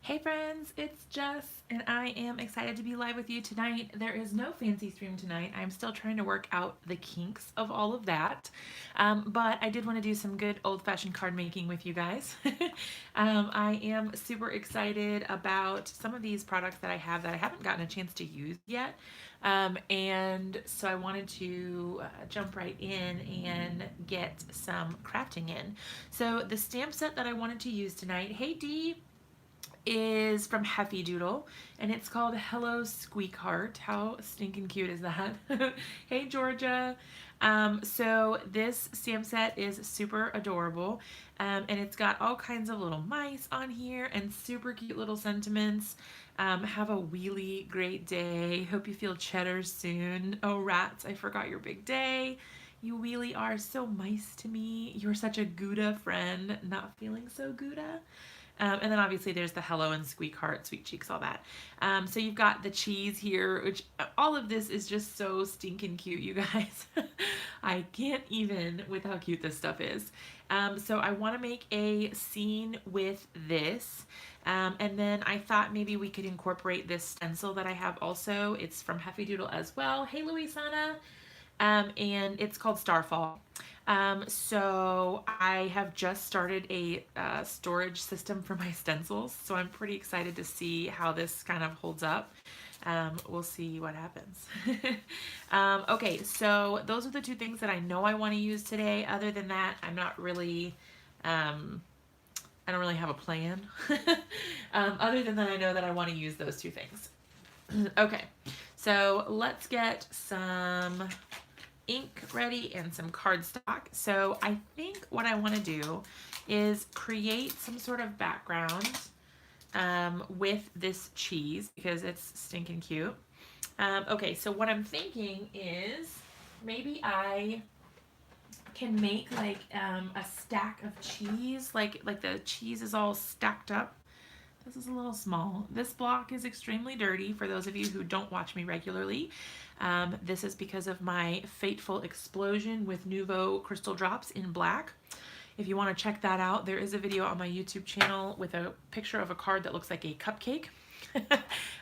Hey friends, it's Jess, and I am excited to be live with you tonight. There is no fancy stream tonight. I'm still trying to work out the kinks of all of that, but I did want to do some good old-fashioned card making with you guys. I am super excited about some of these products that I have that I haven't gotten a chance to use yet, and so I wanted to jump right in and get some crafting in. So the stamp set that I wanted to use tonight, hey Dee, is from Heffy Doodle, and it's called Hello Squeakheart. How stinking cute is that? Hey Georgia. So this stamp set is super adorable, and it's got all kinds of little mice on here and super cute little sentiments. Have a really great day. Hope you feel cheddar soon. Oh rats, I forgot your big day. You really are so nice to me. You're such a Gouda friend. Not feeling so Gouda. And then obviously there's the hello and Squeakheart, sweet cheeks, all that. So you've got the cheese here, which all of this is just so stinking cute, you guys. I can't even with how cute this stuff is. So I want to make a scene with this. And then I thought maybe we could incorporate this stencil that I have also. It's from Heffy Doodle as well. Hey, Louisana. And it's called Starfall. So I have just started a storage system for my stencils, so I'm pretty excited to see how this kind of holds up. We'll see what happens. Okay, so those are the two things that I know I want to use today. Other than that, I'm not really, I don't really have a plan. Other than that, I know that I want to use those two things. Okay, so let's get some ink ready and some cardstock. So I think what I want to do is create some sort of background with this cheese because it's stinking cute. Okay, so what I'm thinking is maybe I can make like a stack of cheese, like the cheese is all stacked up. This is a little small. This block is extremely dirty for those of you who don't watch me regularly. This is because of my fateful explosion with Nuvo crystal drops in black. If you want to check that out, there is a video on my YouTube channel with a picture of a card that looks like a cupcake.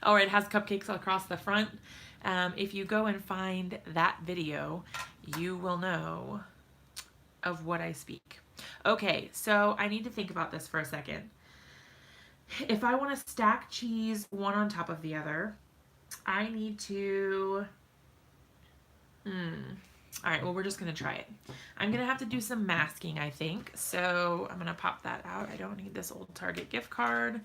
Or it has cupcakes across the front. If you go and find that video, you will know of what I speak. Okay, so I need to think about this for a second. If I want to stack cheese one on top of the other, I need to, all right, well, we're just going to try it. I'm going to have to do some masking, I think. So I'm going to pop that out. I don't need this old Target gift card.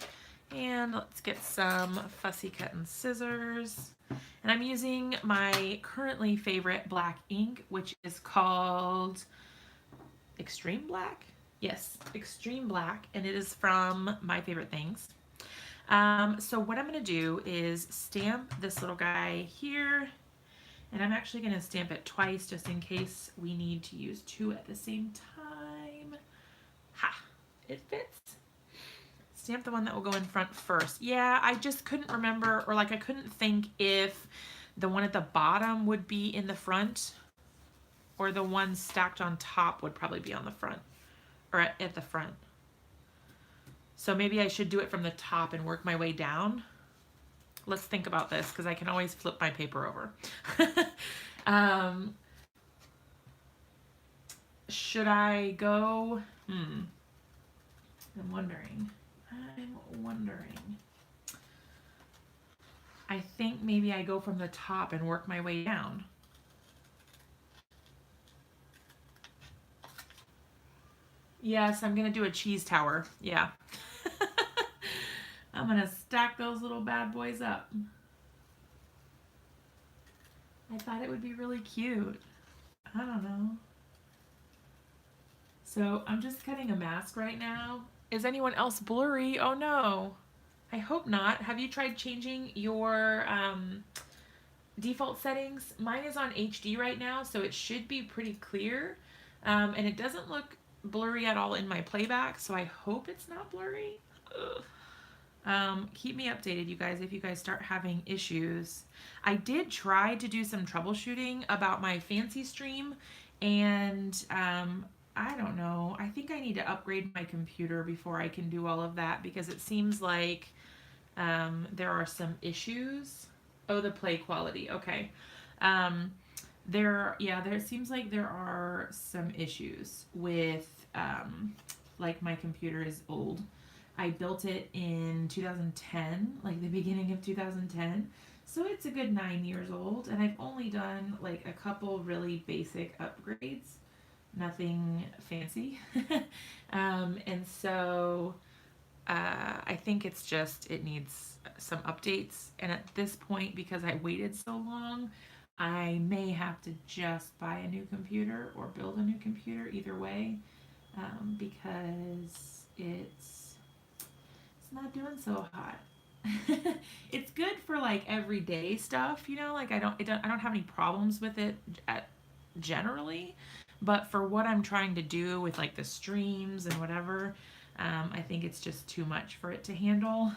And let's get some Fussy cut and scissors. And I'm using my currently favorite black ink, which is called Extreme Black. Yes, Extreme Black, and it is from My Favorite Things. So what I'm going to do is stamp this little guy here, and I'm actually going to stamp it twice just in case we need to use two at the same time. Ha! It fits. Stamp the one that will go in front first. Yeah, I just couldn't remember, or like I couldn't think if the one at the bottom would be in the front or the one stacked on top would probably be on the front. Or at the front. So maybe I should do it from the top and work my way down. Let's think about this because I can always flip my paper over. Should I go? I'm wondering. I think maybe I go from the top and work my way down. Yes, I'm gonna do a cheese tower. Yeah. I'm gonna stack those little bad boys up. I thought it would be really cute. I don't know. So I'm just cutting a mask right now. Is anyone else blurry? Oh no. I hope not. Have you tried changing your default settings? Mine is on HD right now, so it should be pretty clear. And it doesn't look blurry at all in my playback, so I hope it's not blurry. Keep me updated, you guys, if you guys start having issues. I did try to do some troubleshooting about my fancy stream, and I don't know. I think I need to upgrade my computer before I can do all of that because it seems like There are some issues. Oh, the play quality. Okay. Um, there seems like there are some issues with, like my computer is old. I built it in 2010, like the beginning of 2010. So it's a good 9 years old, and I've only done like a couple really basic upgrades, nothing fancy. And so I think it's just, it needs some updates. And at this point, because I waited so long, I may have to just buy a new computer or build a new computer, either way, because it's not doing so hot. It's good for like everyday stuff, you know. Like I don't have any problems with it generally, but for what I'm trying to do with like the streams and whatever, I think it's just too much for it to handle.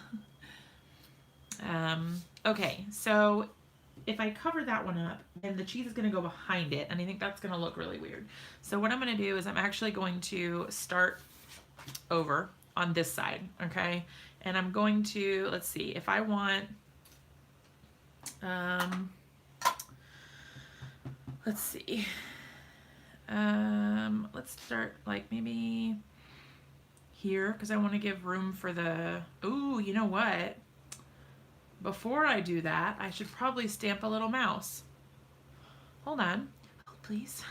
Okay, so if I cover that one up, then the cheese is going to go behind it, and I think that's going to look really weird. So what I'm going to do is I'm actually going to start over on this side, okay? And I'm going to, let's see, if I want, let's see, let's start like maybe here, because I want to give room for the, ooh, you know what? Before I do that, I should probably stamp a little mouse. Hold on, hold please.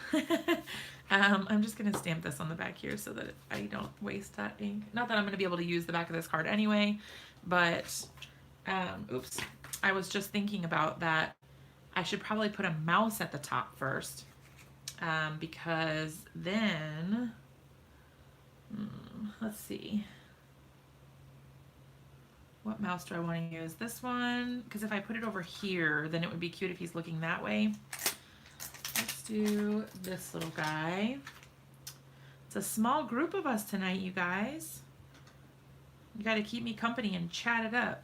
I'm just gonna stamp this on the back here so that I don't waste that ink. Not that I'm gonna be able to use the back of this card anyway, but, oops. I was just thinking about that. I should probably put a mouse at the top first, because then, let's see. What mouse do I want to use? This one, because if I put it over here, then it would be cute if he's looking that way. Let's do this little guy. It's a small group of us tonight, you guys. You got to keep me company and chat it up.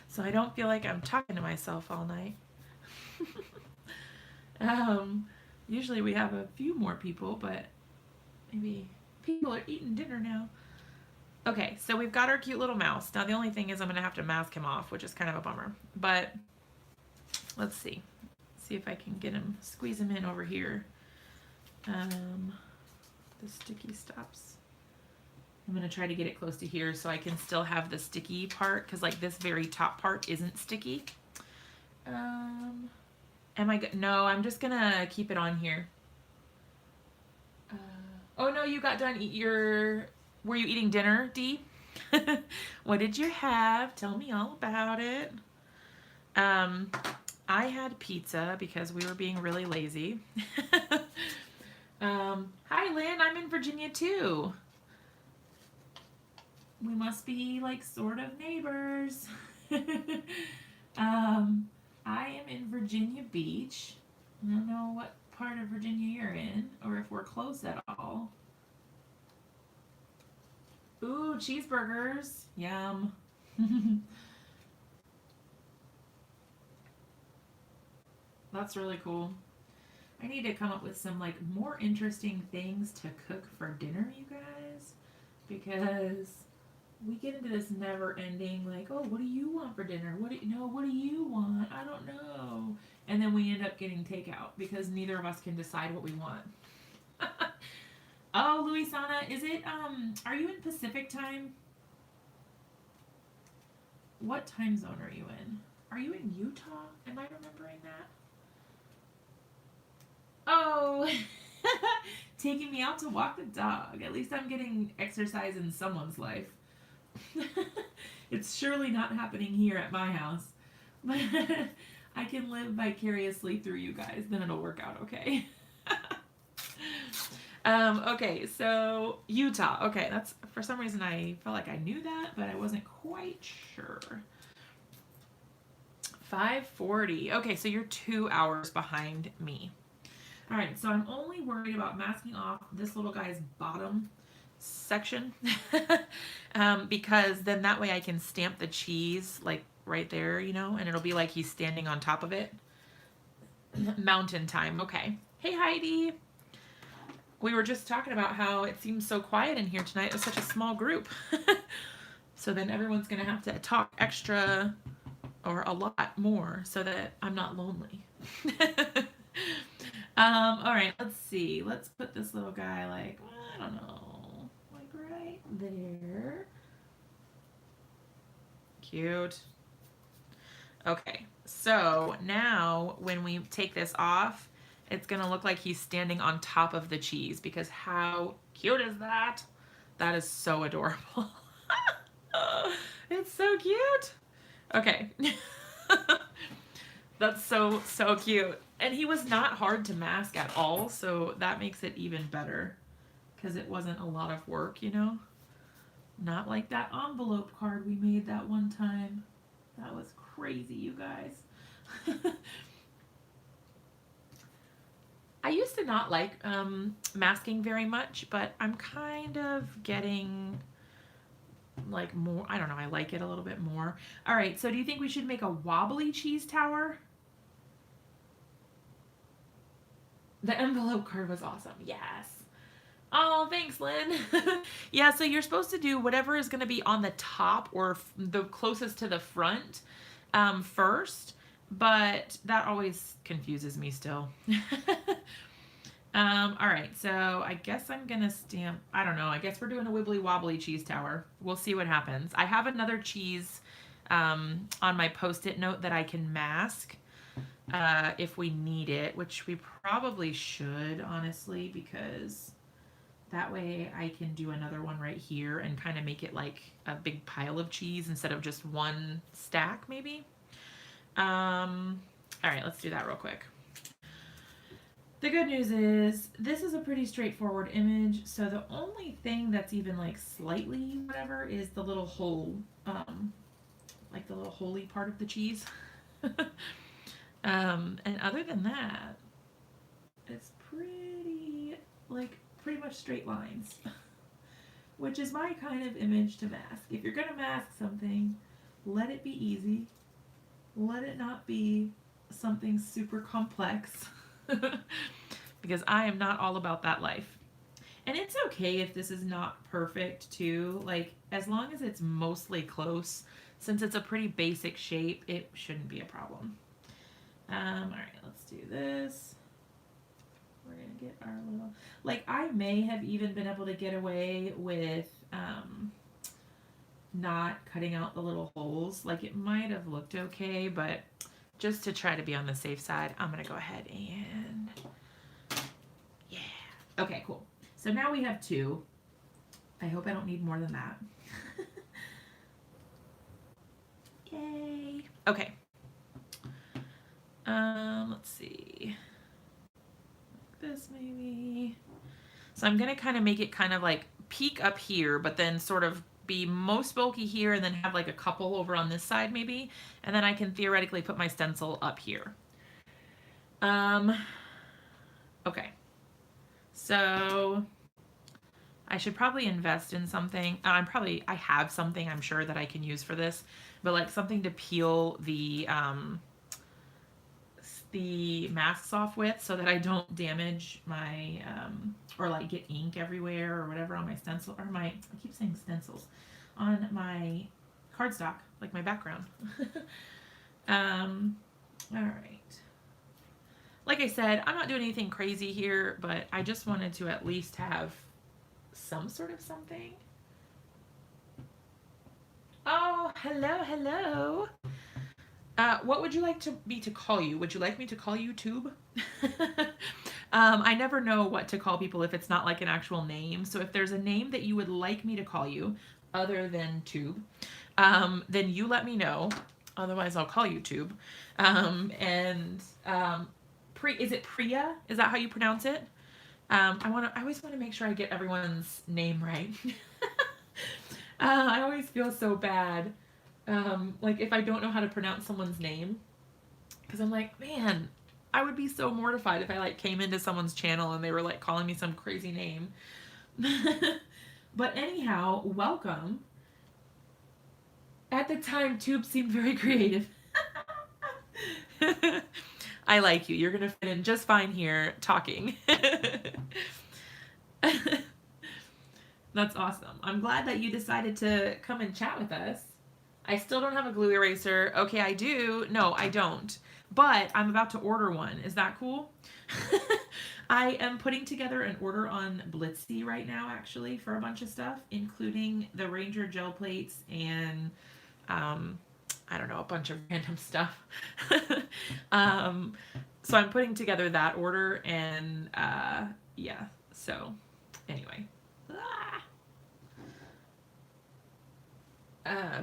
So I don't feel like I'm talking to myself all night. Usually we have a few more people, but maybe people are eating dinner now. Okay, so we've got our cute little mouse. Now the only thing is I'm going to have to mask him off, which is kind of a bummer. But let's see. See if I can get him, squeeze him in over here. The sticky stops. I'm going to try to get it close to here so I can still have the sticky part, because like this very top part isn't sticky. No, I'm just going to keep it on here. Oh no, you got done were you eating dinner, Dee? What did you have? Tell me all about it. I had pizza because we were being really lazy. Hi, Lynn. I'm in Virginia too. We must be like sort of neighbors. I am in Virginia Beach. I don't know what part of Virginia you're in, or if we're close at all. Ooh, cheeseburgers. Yum. That's really cool. I need to come up with some like more interesting things to cook for dinner, you guys, because we get into this never ending like, oh, what do you want for dinner? What do you want? I don't know. And then we end up getting takeout because neither of us can decide what we want. Oh, Luisana, is it, are you in Pacific time? What time zone are you in? Are you in Utah? Am I remembering that? Oh, taking me out to walk the dog. At least I'm getting exercise in someone's life. It's surely not happening here at my house. But I can live vicariously through you guys. Then it'll work out okay. Okay, so Utah. Okay, that's, for some reason I felt like I knew that, but I wasn't quite sure. 5:40. Okay, so you're 2 hours behind me. All right, so I'm only worried about masking off this little guy's bottom section because then that way I can stamp the cheese like right there, you know, and it'll be like he's standing on top of it. Mountain time. Okay. Hey, Heidi. We were just talking about how it seems so quiet in here tonight. It's such a small group. So then everyone's gonna have to talk extra or a lot more so that I'm not lonely. All right, let's see. Let's put this little guy like, I don't know, like right there. Cute. Okay, so now when we take this off, it's gonna look like he's standing on top of the cheese because how cute is that? That is so adorable. It's so cute. Okay. That's so, so cute. And he was not hard to mask at all, so that makes it even better because it wasn't a lot of work, you know? Not like that envelope card we made that one time. That was crazy, you guys. I used to not like masking very much, but I'm kind of getting like more, I don't know, I like it a little bit more. All right, so do you think we should make a wobbly cheese tower? The envelope card was awesome. Yes. Oh, thanks, Lynn. Yeah, so you're supposed to do whatever is going to be on the top or the closest to the front first, but that always confuses me still. All right, so I guess I'm going to stamp, I don't know, I guess we're doing a wibbly wobbly cheese tower. We'll see what happens. I have another cheese on my Post-it note that I can mask if we need it, which we probably should, honestly, because that way I can do another one right here and kind of make it like a big pile of cheese instead of just one stack, maybe. All right, let's do that real quick. The good news is this is a pretty straightforward image, so the only thing that's even like slightly whatever is the little hole, like the little holy part of the cheese. And other than that, it's pretty, like, pretty much straight lines, which is my kind of image to mask. If you're going to mask something, let it be easy. Let it not be something super complex, because I am not all about that life. And it's okay if this is not perfect, too. Like, as long as it's mostly close, since it's a pretty basic shape, it shouldn't be a problem. All right, let's do this. We're gonna get our little, like, I may have even been able to get away with not cutting out the little holes. Like, it might have looked okay, but just to try to be on the safe side, I'm gonna go ahead and, yeah. Okay, cool. So now we have two. I hope I don't need more than that. Yay. Okay. Let's see. Like this maybe. So I'm gonna kind of make it kind of like peak up here, but then sort of be most bulky here and then have like a couple over on this side maybe. And then I can theoretically put my stencil up here. Okay. So I should probably invest in something. I have something I'm sure that I can use for this, but like something to peel the masks off with so that I don't damage my, or like get ink everywhere or whatever on my stencil, or I keep saying stencils, on my cardstock, like my background. All right. Like I said, I'm not doing anything crazy here, but I just wanted to at least have some sort of something. Oh, hello, hello. What would you like me to call you? Would you like me to call you Tube? I never know what to call people if it's not like an actual name. So if there's a name that you would like me to call you other than Tube, then you let me know. Otherwise, I'll call you Tube. Is it Priya? Is that how you pronounce it? I always want to make sure I get everyone's name right. I always feel so bad. Like if I don't know how to pronounce someone's name, because I'm like, man, I would be so mortified if I like came into someone's channel and they were like calling me some crazy name. But anyhow, welcome. At the time, Tube seemed very creative. I like you. You're gonna fit in just fine here talking. That's awesome. I'm glad that you decided to come and chat with us. I still don't have a glue eraser. Okay, I do. No, I don't. But I'm about to order one. Is that cool? I am putting together an order on Blitsy right now, actually, for a bunch of stuff, including the Ranger gel plates and, I don't know, a bunch of random stuff. So I'm putting together that order, and yeah, so anyway.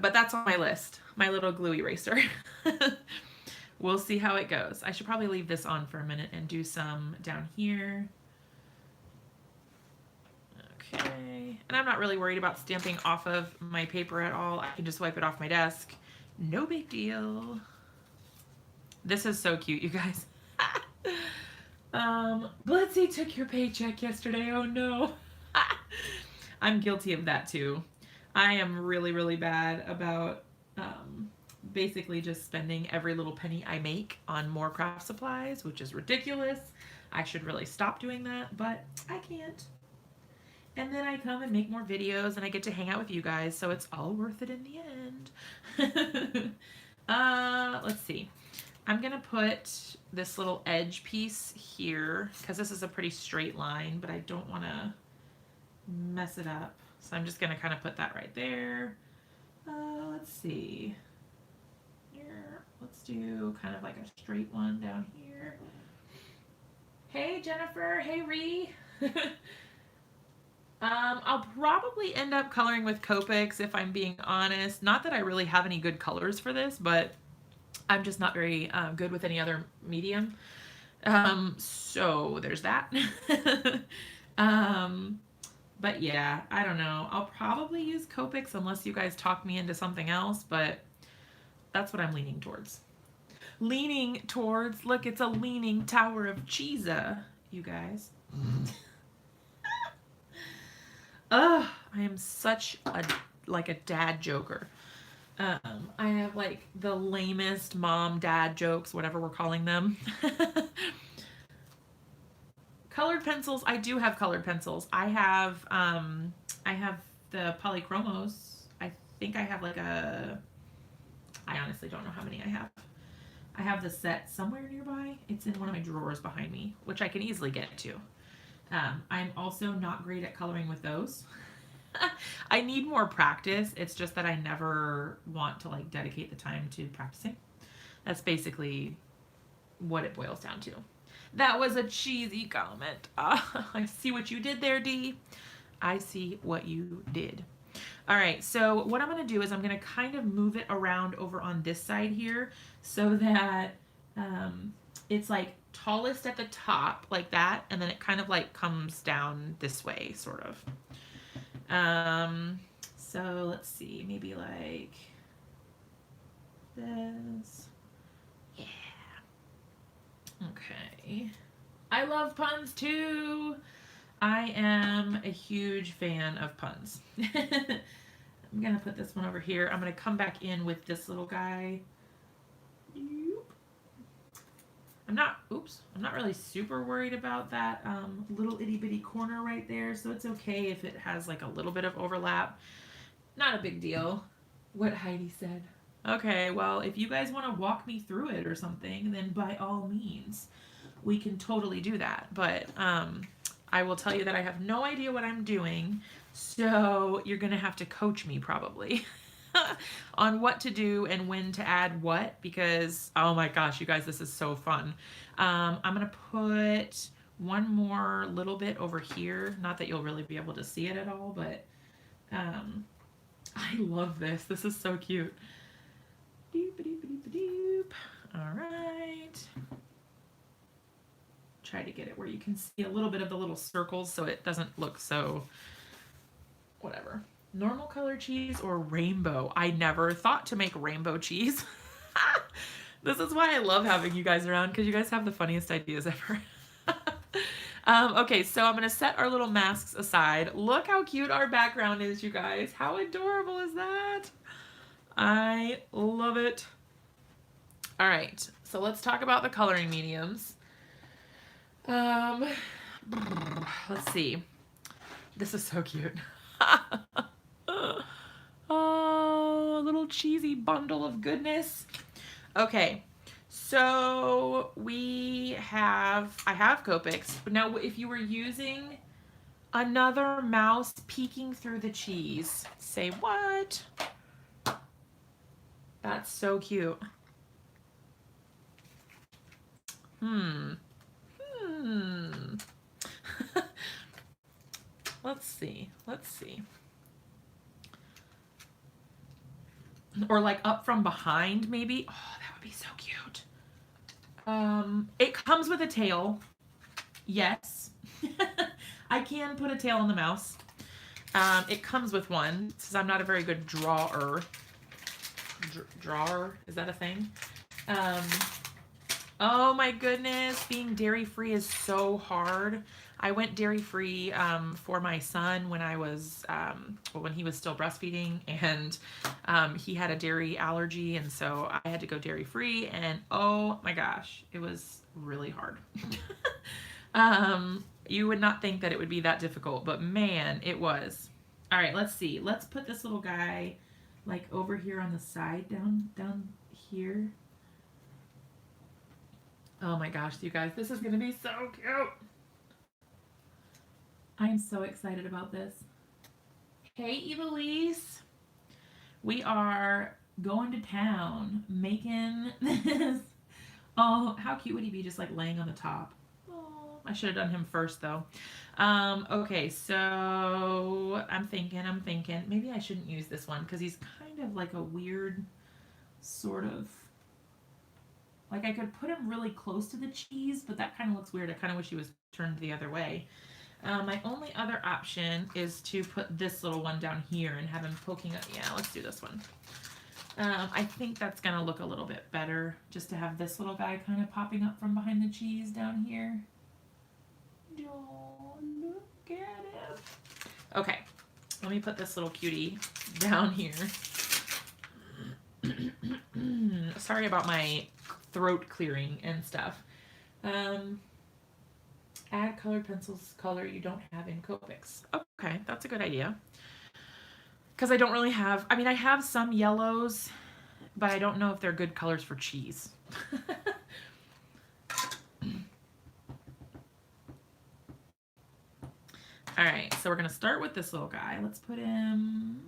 But that's on my list, my little glue eraser. We'll see how it goes. I should probably leave this on for a minute and do some down here. Okay, and I'm not really worried about stamping off of my paper at all. I can just wipe it off my desk. No big deal. This is so cute, you guys. Blitsy took your paycheck yesterday. Oh no. I'm guilty of that too. I am really, really bad about basically just spending every little penny I make on more craft supplies, which is ridiculous. I should really stop doing that, but I can't. And then I come and make more videos and I get to hang out with you guys, so it's all worth it in the end. Let's see. I'm gonna put this little edge piece here because this is a pretty straight line, but I don't want to mess it up. So I'm just gonna kind of put that right there. Let's see. Here, let's do kind of like a straight one down here. Hey Jennifer, hey Ree. I'll probably end up coloring with Copics if I'm being honest. Not that I really have any good colors for this, but I'm just not very good with any other medium. So there's that. But yeah, I don't know. I'll probably use Copics unless you guys talk me into something else, but that's what I'm leaning towards. Leaning towards, look, it's a leaning tower of cheese, you guys. Ugh, I am such a dad joker. I have like the lamest mom dad jokes, whatever we're calling them. Colored pencils, I do have colored pencils. I have the polychromos. I think I have I honestly don't know how many I have. I have the set somewhere nearby. It's in one of my drawers behind me, which I can easily get to. I'm also not great at coloring with those. I need more practice. It's just that I never want to like dedicate the time to practicing. That's basically what it boils down to. That was a cheesy comment. I see what you did there, Dee. I see what you did. All right, so what I'm going to do is I'm going to kind of move it around over on this side here so that it's like tallest at the top like that, and then it kind of like comes down this way, sort of. So let's see, maybe like this. Yeah. Okay. I love puns too. I am a huge fan of puns. I'm gonna put this one over here. I'm gonna come back in with this little guy. I'm not really super worried about that little itty bitty corner right there, so it's okay if it has like a little bit of overlap. Not a big deal. What Heidi said. Okay, well, if you guys want to walk me through it or something, then by all means, we can totally do that. But I will tell you that I have no idea what I'm doing, so you're going to have to coach me probably on what to do and when to add what, because, oh my gosh, you guys, this is so fun. I'm going to put one more little bit over here. Not that you'll really be able to see it at all, but I love this. This is so cute. All right. Try to get it where you can see a little bit of the little circles so it doesn't look so whatever. Normal color cheese or rainbow? I never thought to make rainbow cheese. This is why I love having you guys around, because you guys have the funniest ideas ever. Okay, so I'm going to set our little masks aside. Look how cute our background is, you guys. How adorable is that? I love it. All right, so let's talk about the coloring mediums. Let's see. This is so cute. Oh, a little cheesy bundle of goodness. Okay, so I have Copics. Now, if you were using another mouse peeking through the cheese, say what? That's so cute. Hmm. Let's see. Or like up from behind, maybe. Oh, that would be so cute. It comes with a tail. Yes. I can put a tail on the mouse. It comes with one, since I'm not a very good drawer. Drawer? Is that a thing? Oh my goodness, being dairy-free is so hard. I went dairy-free for my son when I was, when he was still breastfeeding, and he had a dairy allergy, and so I had to go dairy-free, and oh my gosh, it was really hard. You would not think that it would be that difficult, but man, it was. All right, let's see. Let's put this little guy like over here on the side, down here. Oh my gosh, you guys, this is gonna be so cute. I am so excited about this. Hey, Evilise. We are going to town making this. Oh, how cute would he be just like laying on the top? Oh, I should have done him first though. Okay, so I'm thinking, maybe I shouldn't use this one because he's kind of like a weird sort of, like I could put him really close to the cheese, but that kind of looks weird. I kind of wish he was turned the other way. My only other option is to put this little one down here and have him poking up. Yeah, let's do this one. I think that's going to look a little bit better, just to have this little guy kind of popping up from behind the cheese down here. Oh, look at him. Okay, let me put this little cutie down here. Sorry about my throat clearing and stuff. Add colored pencils color you don't have in Copics. Okay, that's a good idea. Because I don't really have, I mean, I have some yellows, but I don't know if they're good colors for cheese. All right, so we're going to start with this little guy. Let's put him,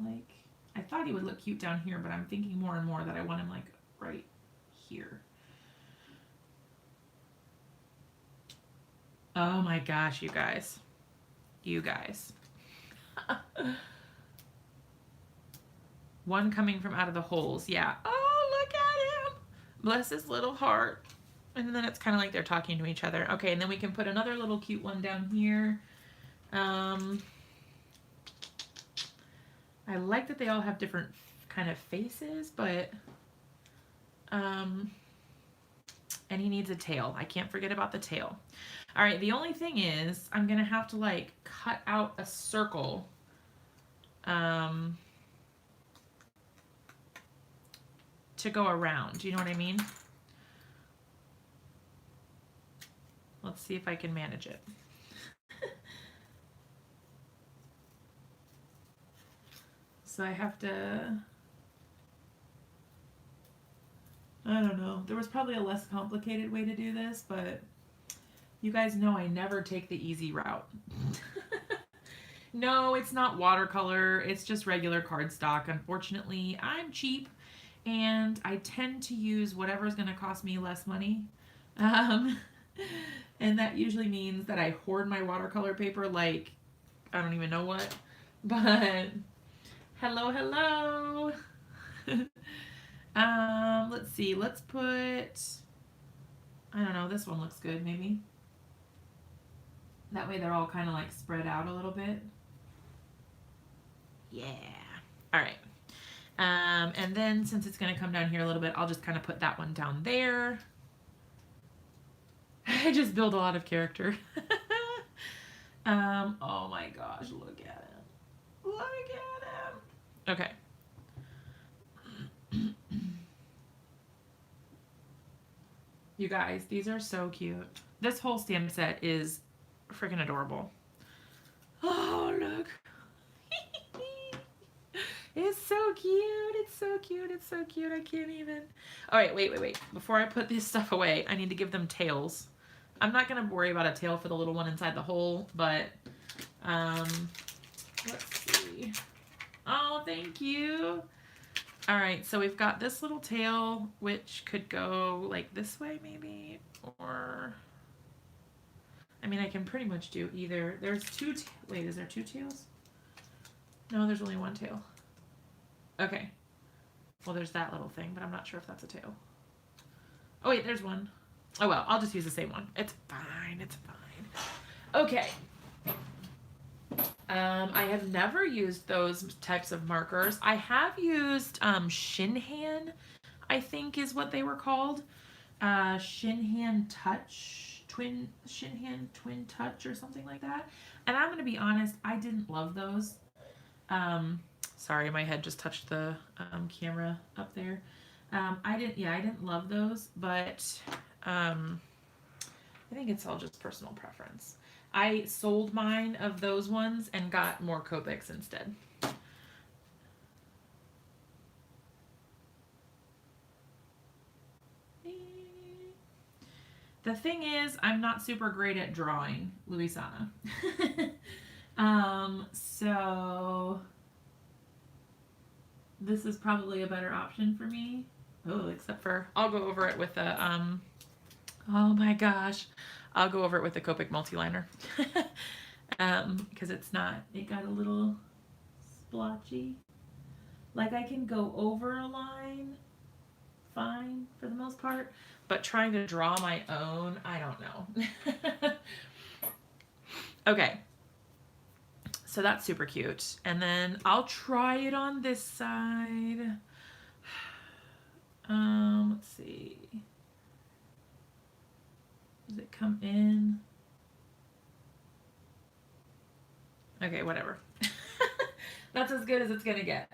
like, I thought he would look cute down here, but I'm thinking more and more that I want him, like, right here. Oh my gosh, you guys. You guys. One coming from out of the holes. Yeah. Oh, look at him. Bless his little heart. And then it's kind of like they're talking to each other. Okay, and then we can put another little cute one down here. I like that they all have different kind of faces, but and he needs a tail. I can't forget about the tail. All right, the only thing is I'm gonna have to like cut out a circle to go around. Do you know what I mean? Let's see if I can manage it. So I have to, I don't know. There was probably a less complicated way to do this, but you guys know I never take the easy route. No, it's not watercolor. It's just regular cardstock. Unfortunately, I'm cheap and I tend to use whatever's going to cost me less money. And that usually means that I hoard my watercolor paper like I don't even know what. But hello, hello. Let's see. Let's put, I don't know, this one looks good maybe. That way they're all kind of like spread out a little bit. Yeah. All right. And then since it's going to come down here a little bit, I'll just kind of put that one down there. I just build a lot of character. Oh my gosh, look at him. Look at him. Okay. You guys, these are so cute. This whole stamp set is freaking adorable. Oh, cute. It's so cute. It's so cute. I can't even. All right, wait. Before I put this stuff away, I need to give them tails. I'm not going to worry about a tail for the little one inside the hole, but let's see. Oh, thank you. All right, so we've got this little tail, which could go like this way maybe, or, I mean, I can pretty much do either. There's two, wait, is there two tails? No, there's only one tail. Okay. Well, there's that little thing, but I'm not sure if that's a tail. Oh, wait, there's one. Oh, well, I'll just use the same one. It's fine. It's fine. Okay. I have never used those types of markers. I have used Shinhan, I think is what they were called. Shinhan Twin Touch or something like that. And I'm going to be honest, I didn't love those. Sorry, my head just touched the camera up there. I didn't love those, but I think it's all just personal preference. I sold mine of those ones and got more Copics instead. The thing is, I'm not super great at drawing, Luisana. So this is probably a better option for me. Oh, except for I'll go over it with a oh my gosh. I'll go over it with the Copic multi-liner. Because it got a little splotchy. Like I can go over a line fine for the most part, but trying to draw my own, I don't know. Okay. So that's super cute. And then I'll try it on this side. Let's see. Does it come in? Okay, whatever. That's as good as it's gonna get.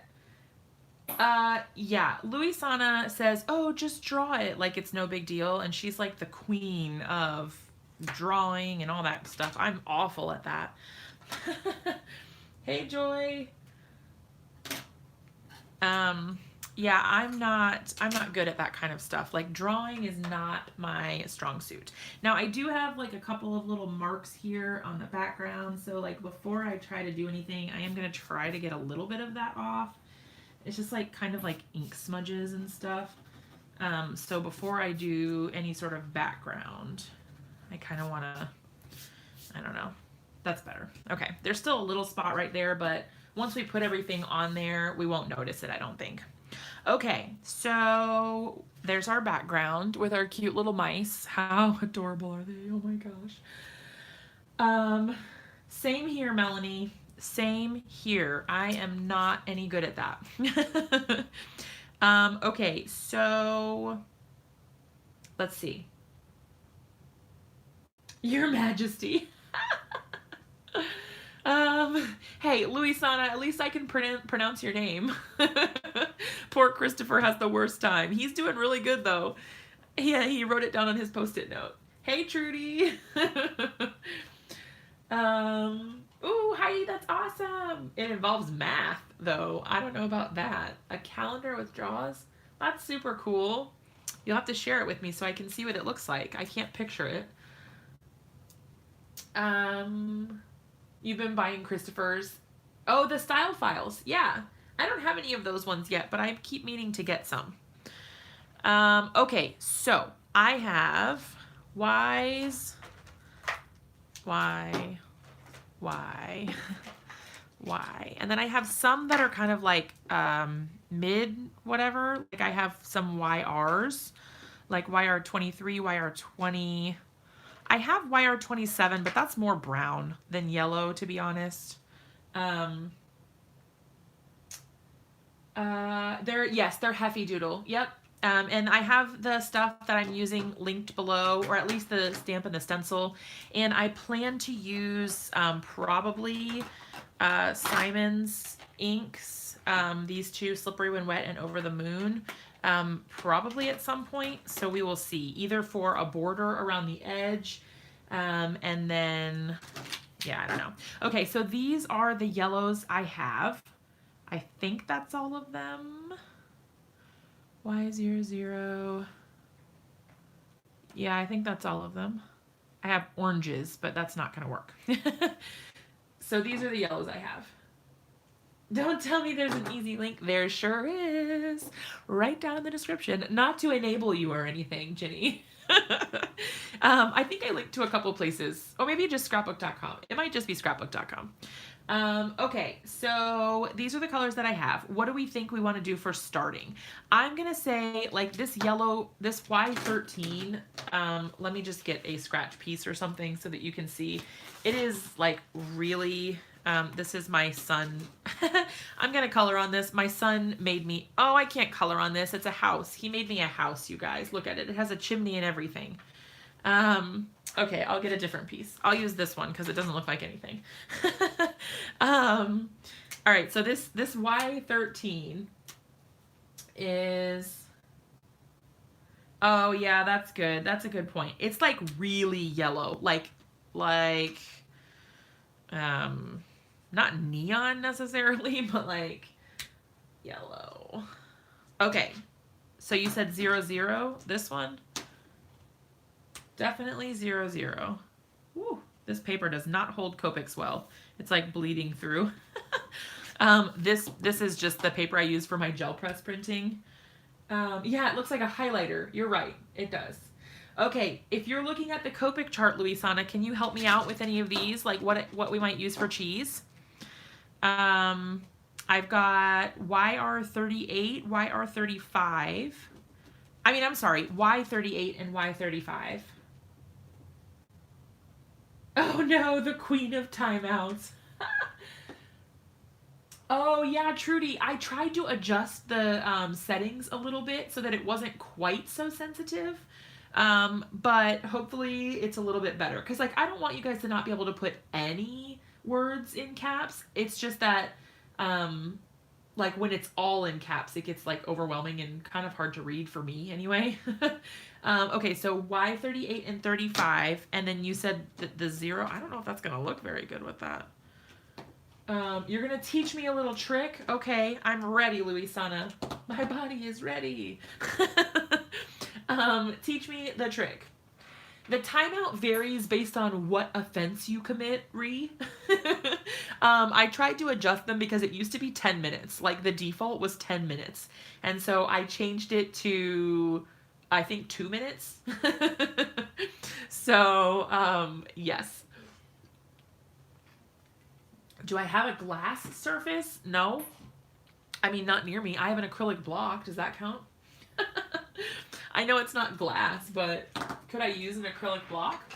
Yeah, Luisana says, oh, just draw it like it's no big deal. And she's like the queen of drawing and all that stuff. I'm awful at that. Hey, Joy. Yeah, I'm not good at that kind of stuff. Like drawing is not my strong suit. Now I do have like a couple of little marks here on the background. So like before I try to do anything, I am going to try to get a little bit of that off. It's just like kind of like ink smudges and stuff. So before I do any sort of background, I kind of want to, I don't know. That's better. Okay. There's still a little spot right there, but once we put everything on there, we won't notice it, I don't think. Okay, so there's our background with our cute little mice. How adorable are they? Oh my gosh. Same here, Melanie. Same here. I am not any good at that. Okay, so let's see. Your Majesty. Hey, Luisana, at least I can pronounce your name. Poor Christopher has the worst time. He's doing really good, though. Yeah, he wrote it down on his Post-it note. Hey, Trudy. Ooh, Heidi, that's awesome. It involves math, though. I don't know about that. A calendar with draws? That's super cool. You'll have to share it with me so I can see what it looks like. I can't picture it. You've been buying Christopher's. Oh, the style files. Yeah. I don't have any of those ones yet, but I keep meaning to get some. Okay, so I have Y's, Y, and then I have some that are kind of like mid whatever. Like I have some YRs, like YR23, YR20. I have YR27, but that's more brown than yellow, to be honest. They're Heffy Doodle. Yep. And I have the stuff that I'm using linked below, or at least the stamp and the stencil. And I plan to use probably Simon's inks, these two, Slippery When Wet and Over the Moon, probably at some point. So we will see, either for a border around the edge, and then, yeah, I don't know. Okay, so these are the yellows I have. I think that's all of them. Y00. Yeah, I think that's all of them. I have oranges, but that's not going to work. So these are the yellows I have. Don't tell me there's an easy link. There sure is. Right down in the description. Not to enable you or anything, Jenny. I think I linked to a couple places. Or maybe just scrapbook.com. It might just be scrapbook.com. Okay, so these are the colors that I have. What do we think we want to do for starting? I'm going to say like this yellow, this Y13, let me just get a scratch piece or something so that you can see. It is like really, this is my son. I'm going to color on this. My son made me, oh, I can't color on this. It's a house. He made me a house, you guys. Look at it. It has a chimney and everything. Okay, I'll get a different piece. I'll use this one because it doesn't look like anything. All right, so this Y13 is, oh yeah, that's good. That's a good point. It's like really yellow, like, not neon necessarily, but like yellow. Okay, so you said 00, this one? Definitely 00. Woo, this paper does not hold Copics well. It's like bleeding through. This is just the paper I use for my gel press printing. Yeah, it looks like a highlighter. You're right, it does. Okay, if you're looking at the Copic chart, Luisana, can you help me out with any of these? Like what we might use for cheese? I've got YR38, YR35. I mean, I'm sorry, Y38 and Y35. Oh no, the queen of timeouts. Oh yeah, Trudy, I tried to adjust the settings a little bit so that it wasn't quite so sensitive. But hopefully it's a little bit better. Because like I don't want you guys to not be able to put any words in caps. It's just that like when it's all in caps, it gets like overwhelming and kind of hard to read for me anyway. Okay, so Y38 and 35, and then you said the 0. I don't know if that's going to look very good with that. You're going to teach me a little trick? Okay, I'm ready, Luisana. My body is ready. Teach me the trick. The timeout varies based on what offense you commit, Ree. I tried to adjust them because it used to be 10 minutes. Like the default was 10 minutes. And so I changed it to, I think, 2 minutes. So, yes. Do I have a glass surface? No. I mean, not near me. I have an acrylic block. Does that count? I know it's not glass, but could I use an acrylic block?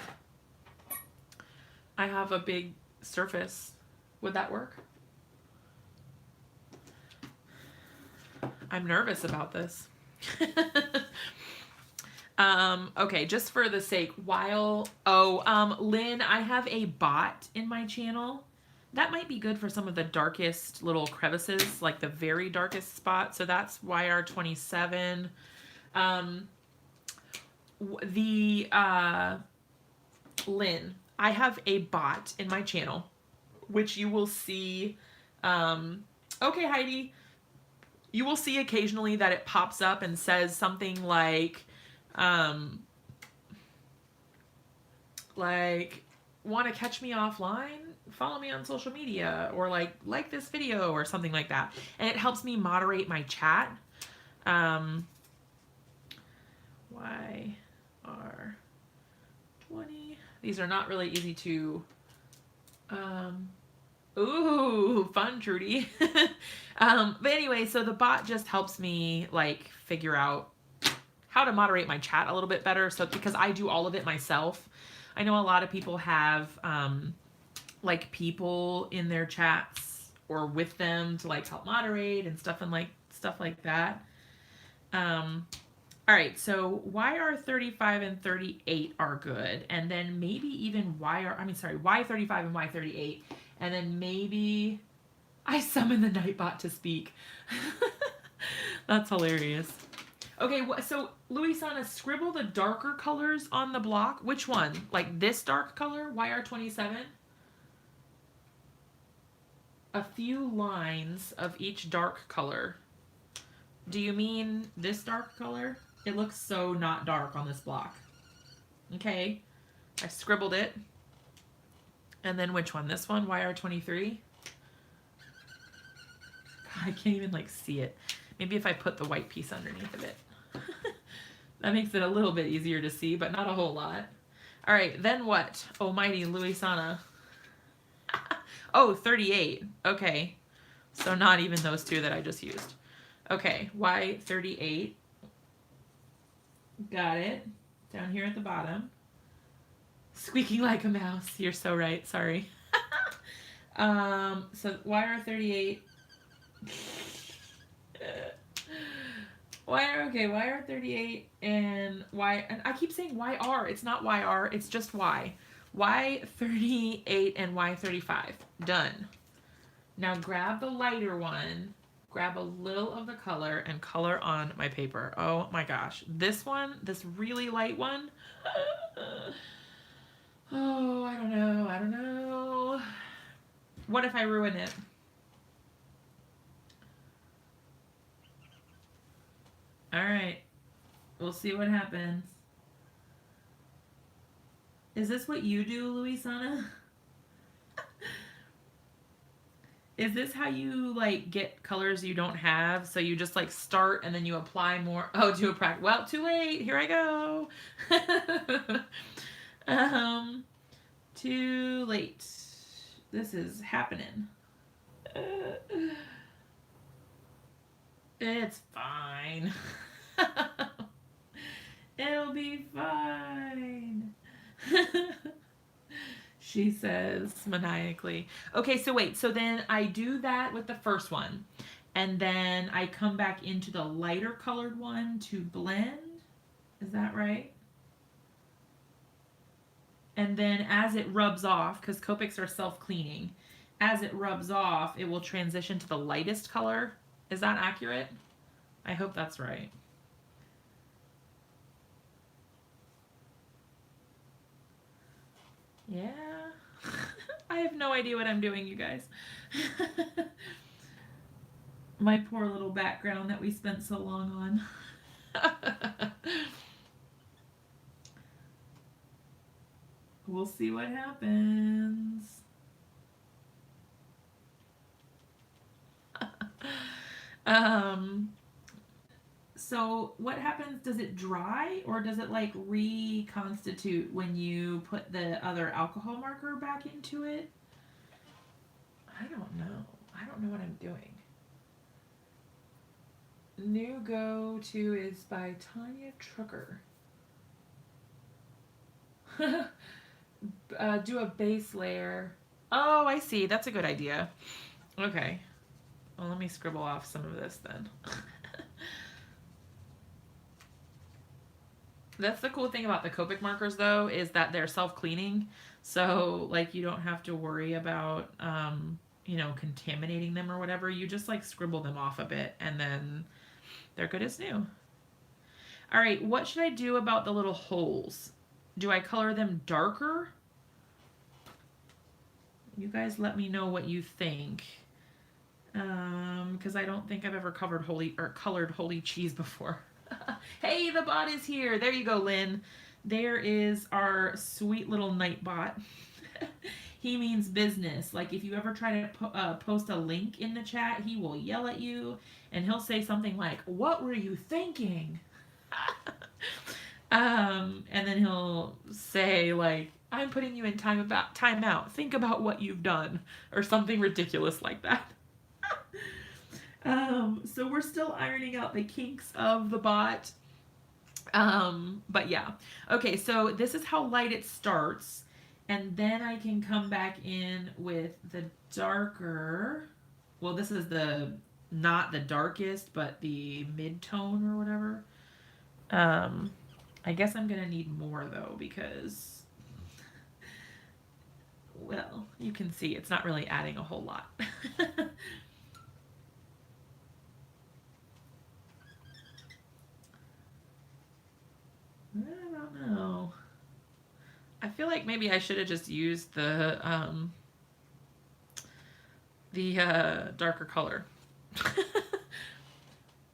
I have a big surface. Would that work? I'm nervous about this. Okay, just for the sake, Lynn, I have a bot in my channel. That might be good for some of the darkest little crevices, like the very darkest spot. So that's YR27. Lynn, I have a bot in my channel, which you will see, okay, Heidi, you will see occasionally that it pops up and says something like, want to catch me offline? Follow me on social media, or like this video or something like that. And it helps me moderate my chat. YR20. These are not really easy to, ooh, fun, Trudy. But anyway, so the bot just helps me like figure out how to moderate my chat a little bit better. So because I do all of it myself, I know a lot of people have, like people in their chats or with them to like help moderate and stuff like that. All right, so YR35 and 38 are good, and then maybe even Y35 and Y38, and then maybe I summon the Nightbot to speak. That's hilarious. Okay, so Luisana, scribble the darker colors on the block. Which one? Like this dark color, YR27? a few lines of each dark color. Do you mean this dark color? It looks so not dark on this block. Okay, I scribbled it. And then which one? This one, YR23? I can't even like see it. Maybe if I put the white piece underneath of it. That makes it a little bit easier to see, but not a whole lot. All right, then what? Almighty Louisana. Oh, 38. Okay. So not even those two that I just used. Okay, Y38. Got it. Down here at the bottom. Squeaking like a mouse. You're so right. Sorry. So YR38. YR38 and Y, and I keep saying YR. It's not YR, it's just Y. Y38 and Y35. Done. Now grab the lighter one, grab a little of the color, and color on my paper. Oh my gosh. This one, this really light one. Oh, I don't know. What if I ruin it? All right, we'll see what happens. Is this what you do, Louisana? Is this how you like get colors you don't have? So you just like start and then you apply more. Oh, do a practice. Well, too late. Here I go. Too late. This is happening. It's fine. It'll be fine. She says maniacally. Okay, so wait. So then I do that with the first one. And then I come back into the lighter colored one to blend. Is that right? And then as it rubs off, because Copics are self-cleaning, as it rubs off, it will transition to the lightest color. Is that accurate? I hope that's right. Yeah. I have no idea what I'm doing, you guys. My poor little background that we spent so long on. We'll see what happens. So what happens? Does it dry or does it like reconstitute when you put the other alcohol marker back into it? I don't know. I don't know what I'm doing. New go-to is by Tanya Trucker. Do a base layer. Oh, I see. That's a good idea. Okay. Well, let me scribble off some of this then. That's the cool thing about the Copic markers, though, is that they're self-cleaning. So, like, you don't have to worry about, you know, contaminating them or whatever. You just, like, scribble them off a bit, and then they're good as new. All right, what should I do about the little holes? Do I color them darker? You guys let me know what you think. Because I don't think I've ever colored holy cheese before. Hey, the bot is here. There you go, Lynn. There is our sweet little night bot. He means business. Like if you ever try to post a link in the chat, he will yell at you and he'll say something like, "What were you thinking?" And then he'll say like, "I'm putting you in time out. Think about what you've done," or something ridiculous like that. So we're still ironing out the kinks of the bot. But yeah. Okay, so this is how light it starts. And then I can come back in with the darker. Well, this is not the darkest, but the mid-tone or whatever. I guess I'm going to need more though because, well, you can see it's not really adding a whole lot. I don't know. I feel like maybe I should have just used the the darker color.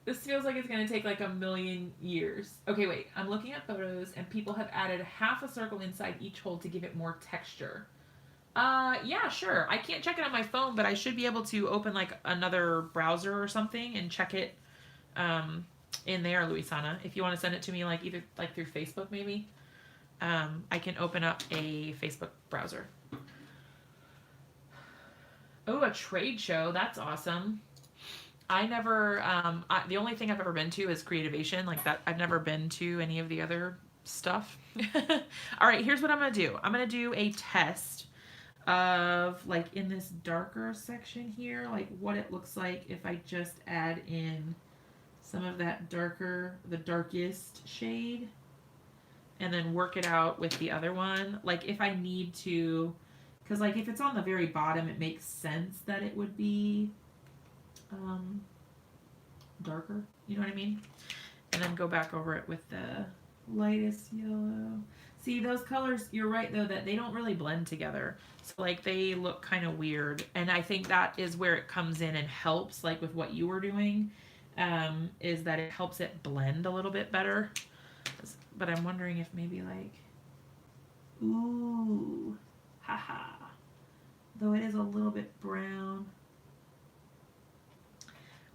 This feels like it's going to take like a million years. Okay, wait. I'm looking at photos, and people have added half a circle inside each hole to give it more texture. Yeah, sure. I can't check it on my phone, but I should be able to open like another browser or something and check it in there, Luisana. If you want to send it to me, like either like through Facebook, maybe. I can open up a Facebook browser. Oh, a trade show. That's awesome. I never, the only thing I've ever been to is Creativation. Like that, I've never been to any of the other stuff. All right, here's what I'm going to do. I'm going to do a test of like in this darker section here, like what it looks like if I just add in some of that darker, the darkest shade, and then work it out with the other one. Like if I need to, because like if it's on the very bottom, it makes sense that it would be darker, you know what I mean? And then go back over it with the lightest yellow. See, those colors, you're right though, that they don't really blend together. So like they look kind of weird. And I think that is where it comes in and helps, like with what you were doing, is that it helps it blend a little bit better. But I'm wondering if maybe like, ooh, haha. Though it is a little bit brown.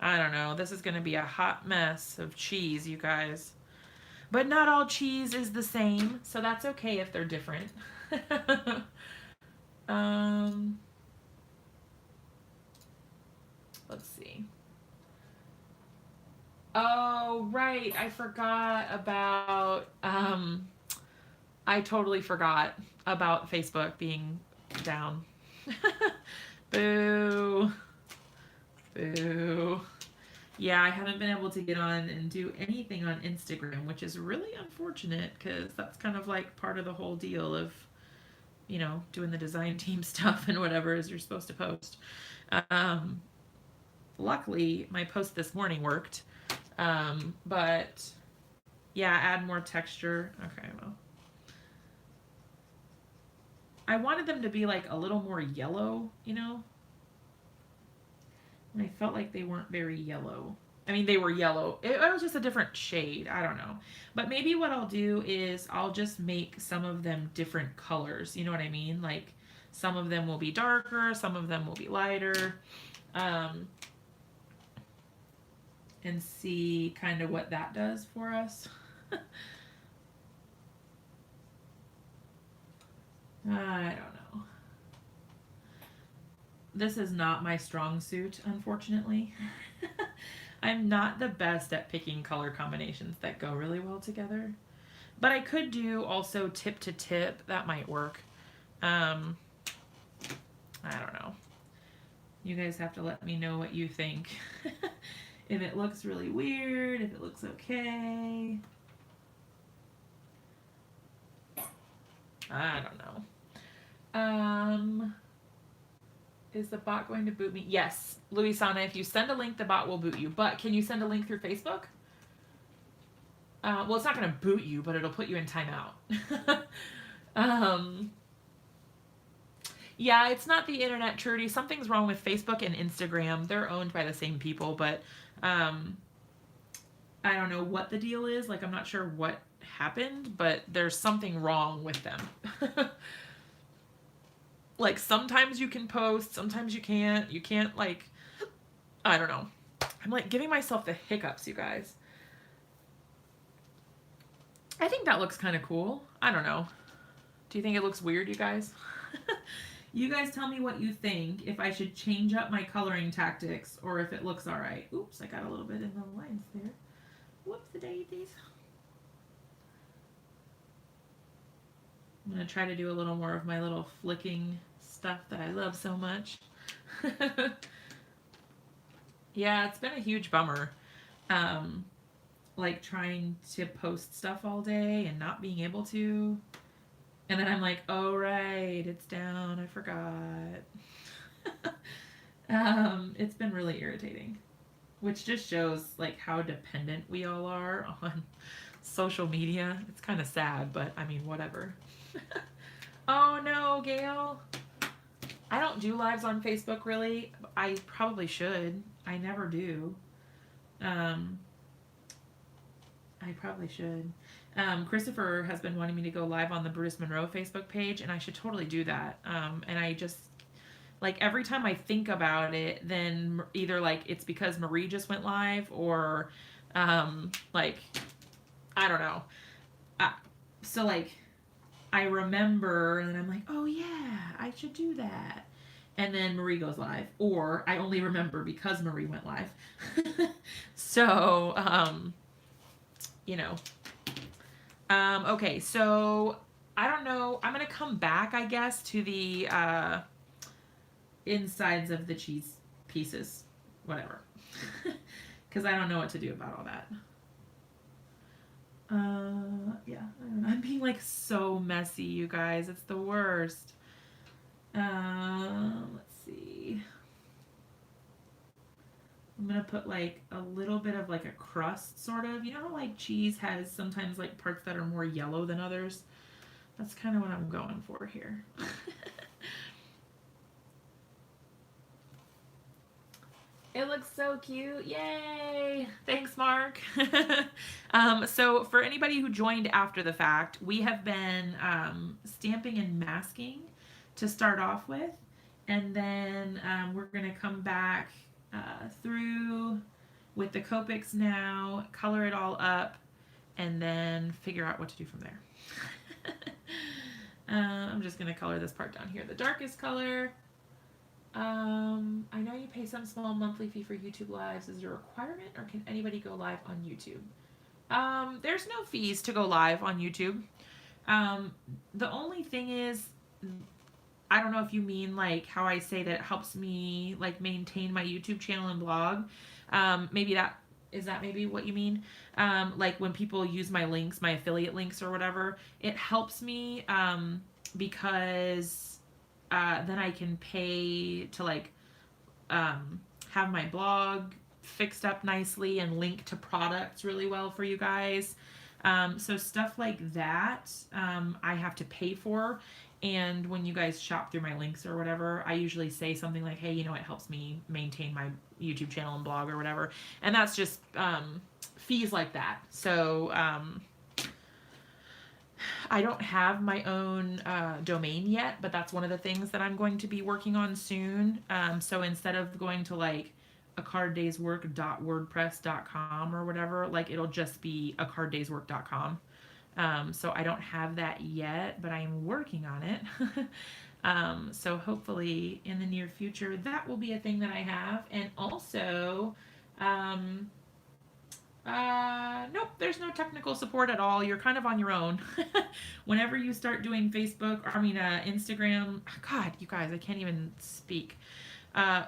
I don't know. This is going to be a hot mess of cheese, you guys. But not all cheese is the same, so that's okay if they're different. Let's see. Oh, right. I forgot about, I totally forgot about Facebook being down. Boo. Boo. Yeah, I haven't been able to get on and do anything on Instagram, which is really unfortunate because that's kind of like part of the whole deal of, you know, doing the design team stuff and whatever is you're supposed to post. Luckily, my post this morning worked. But yeah, add more texture. Okay, well. I wanted them to be like a little more yellow, you know? And I felt like they weren't very yellow. I mean, they were yellow. It was just a different shade. I don't know. But maybe what I'll do is I'll just make some of them different colors. You know what I mean? Like some of them will be darker, some of them will be lighter. And see kind of what that does for us. I don't know. This is not my strong suit, unfortunately. I'm not the best at picking color combinations that go really well together. But I could do also tip to tip. That might work. I don't know. You guys have to let me know what you think. If it looks really weird, if it looks okay. I don't know. Is the bot going to boot me? Yes, Luisana, if you send a link, the bot will boot you. But can you send a link through Facebook? Well, it's not going to boot you, but it'll put you in timeout. Yeah, it's not the internet, Trudy. Something's wrong with Facebook and Instagram. They're owned by the same people, but I don't know what the deal is. Like, I'm not sure what happened, but there's something wrong with them. Like, sometimes you can post, sometimes you can't. You can't, like, I don't know. I'm, like, giving myself the hiccups, you guys. I think that looks kind of cool. I don't know. Do you think it looks weird, you guys? You guys tell me what you think, if I should change up my coloring tactics or if it looks all right. Oops, I got a little bit in the lines there. Whoops-a-daisies. I'm going to try to do a little more of my little flicking stuff that I love so much. Yeah, it's been a huge bummer. Like trying to post stuff all day and not being able to. And then I'm like, oh, right, it's down. I forgot. It's been really irritating, which just shows like how dependent we all are on social media. It's kind of sad, but I mean, whatever. Oh no, Gail. I don't do lives on Facebook really. I probably should. I never do. Um, I probably should. Christopher has been wanting me to go live on the Brutus Monroe Facebook page, and I should totally do that. And I just, like, every time I think about it, then either, like, it's because Marie just went live, or, like, I don't know. So, like, I remember, and I'm like, oh, yeah, I should do that. And then Marie goes live. Or I only remember because Marie went live. So, you know. Okay, so I don't know. I'm going to come back, I guess, to the insides of the cheese pieces. Whatever. Because I don't know what to do about all that. Yeah, I don't know. I'm being like so messy, you guys. It's the worst. Let's see. I'm gonna put like a little bit of like a crust, sort of. You know how like cheese has sometimes like parts that are more yellow than others? That's kind of what I'm going for here. It looks so cute. Yay! Thanks, Mark. So for anybody who joined after the fact, we have been stamping and masking to start off with. And then we're going to come back through with the Copics now, color it all up, and then figure out what to do from there. I'm just going to color this part down here the darkest color. I know you pay some small monthly fee for YouTube lives. Is it a requirement, or can anybody go live on YouTube? There's no fees to go live on YouTube. The only thing is, I don't know if you mean like how I say that it helps me like maintain my YouTube channel and blog. Maybe that is that maybe what you mean? Like when people use my links, my affiliate links or whatever, it helps me because then I can pay to like have my blog fixed up nicely and link to products really well for you guys. So stuff like that I have to pay for. And when you guys shop through my links or whatever, I usually say something like, hey, you know, it helps me maintain my YouTube channel and blog or whatever. And that's just fees like that. So I don't have my own domain yet, but that's one of the things that I'm going to be working on soon. So instead of going to like acarddayswork.wordpress.com or whatever, like it'll just be acarddayswork.com. So I don't have that yet, but I am working on it. So hopefully in the near future, that will be a thing that I have. And also, nope, there's no technical support at all. You're kind of on your own. Whenever you start doing Facebook, Instagram, God, you guys, I can't even speak.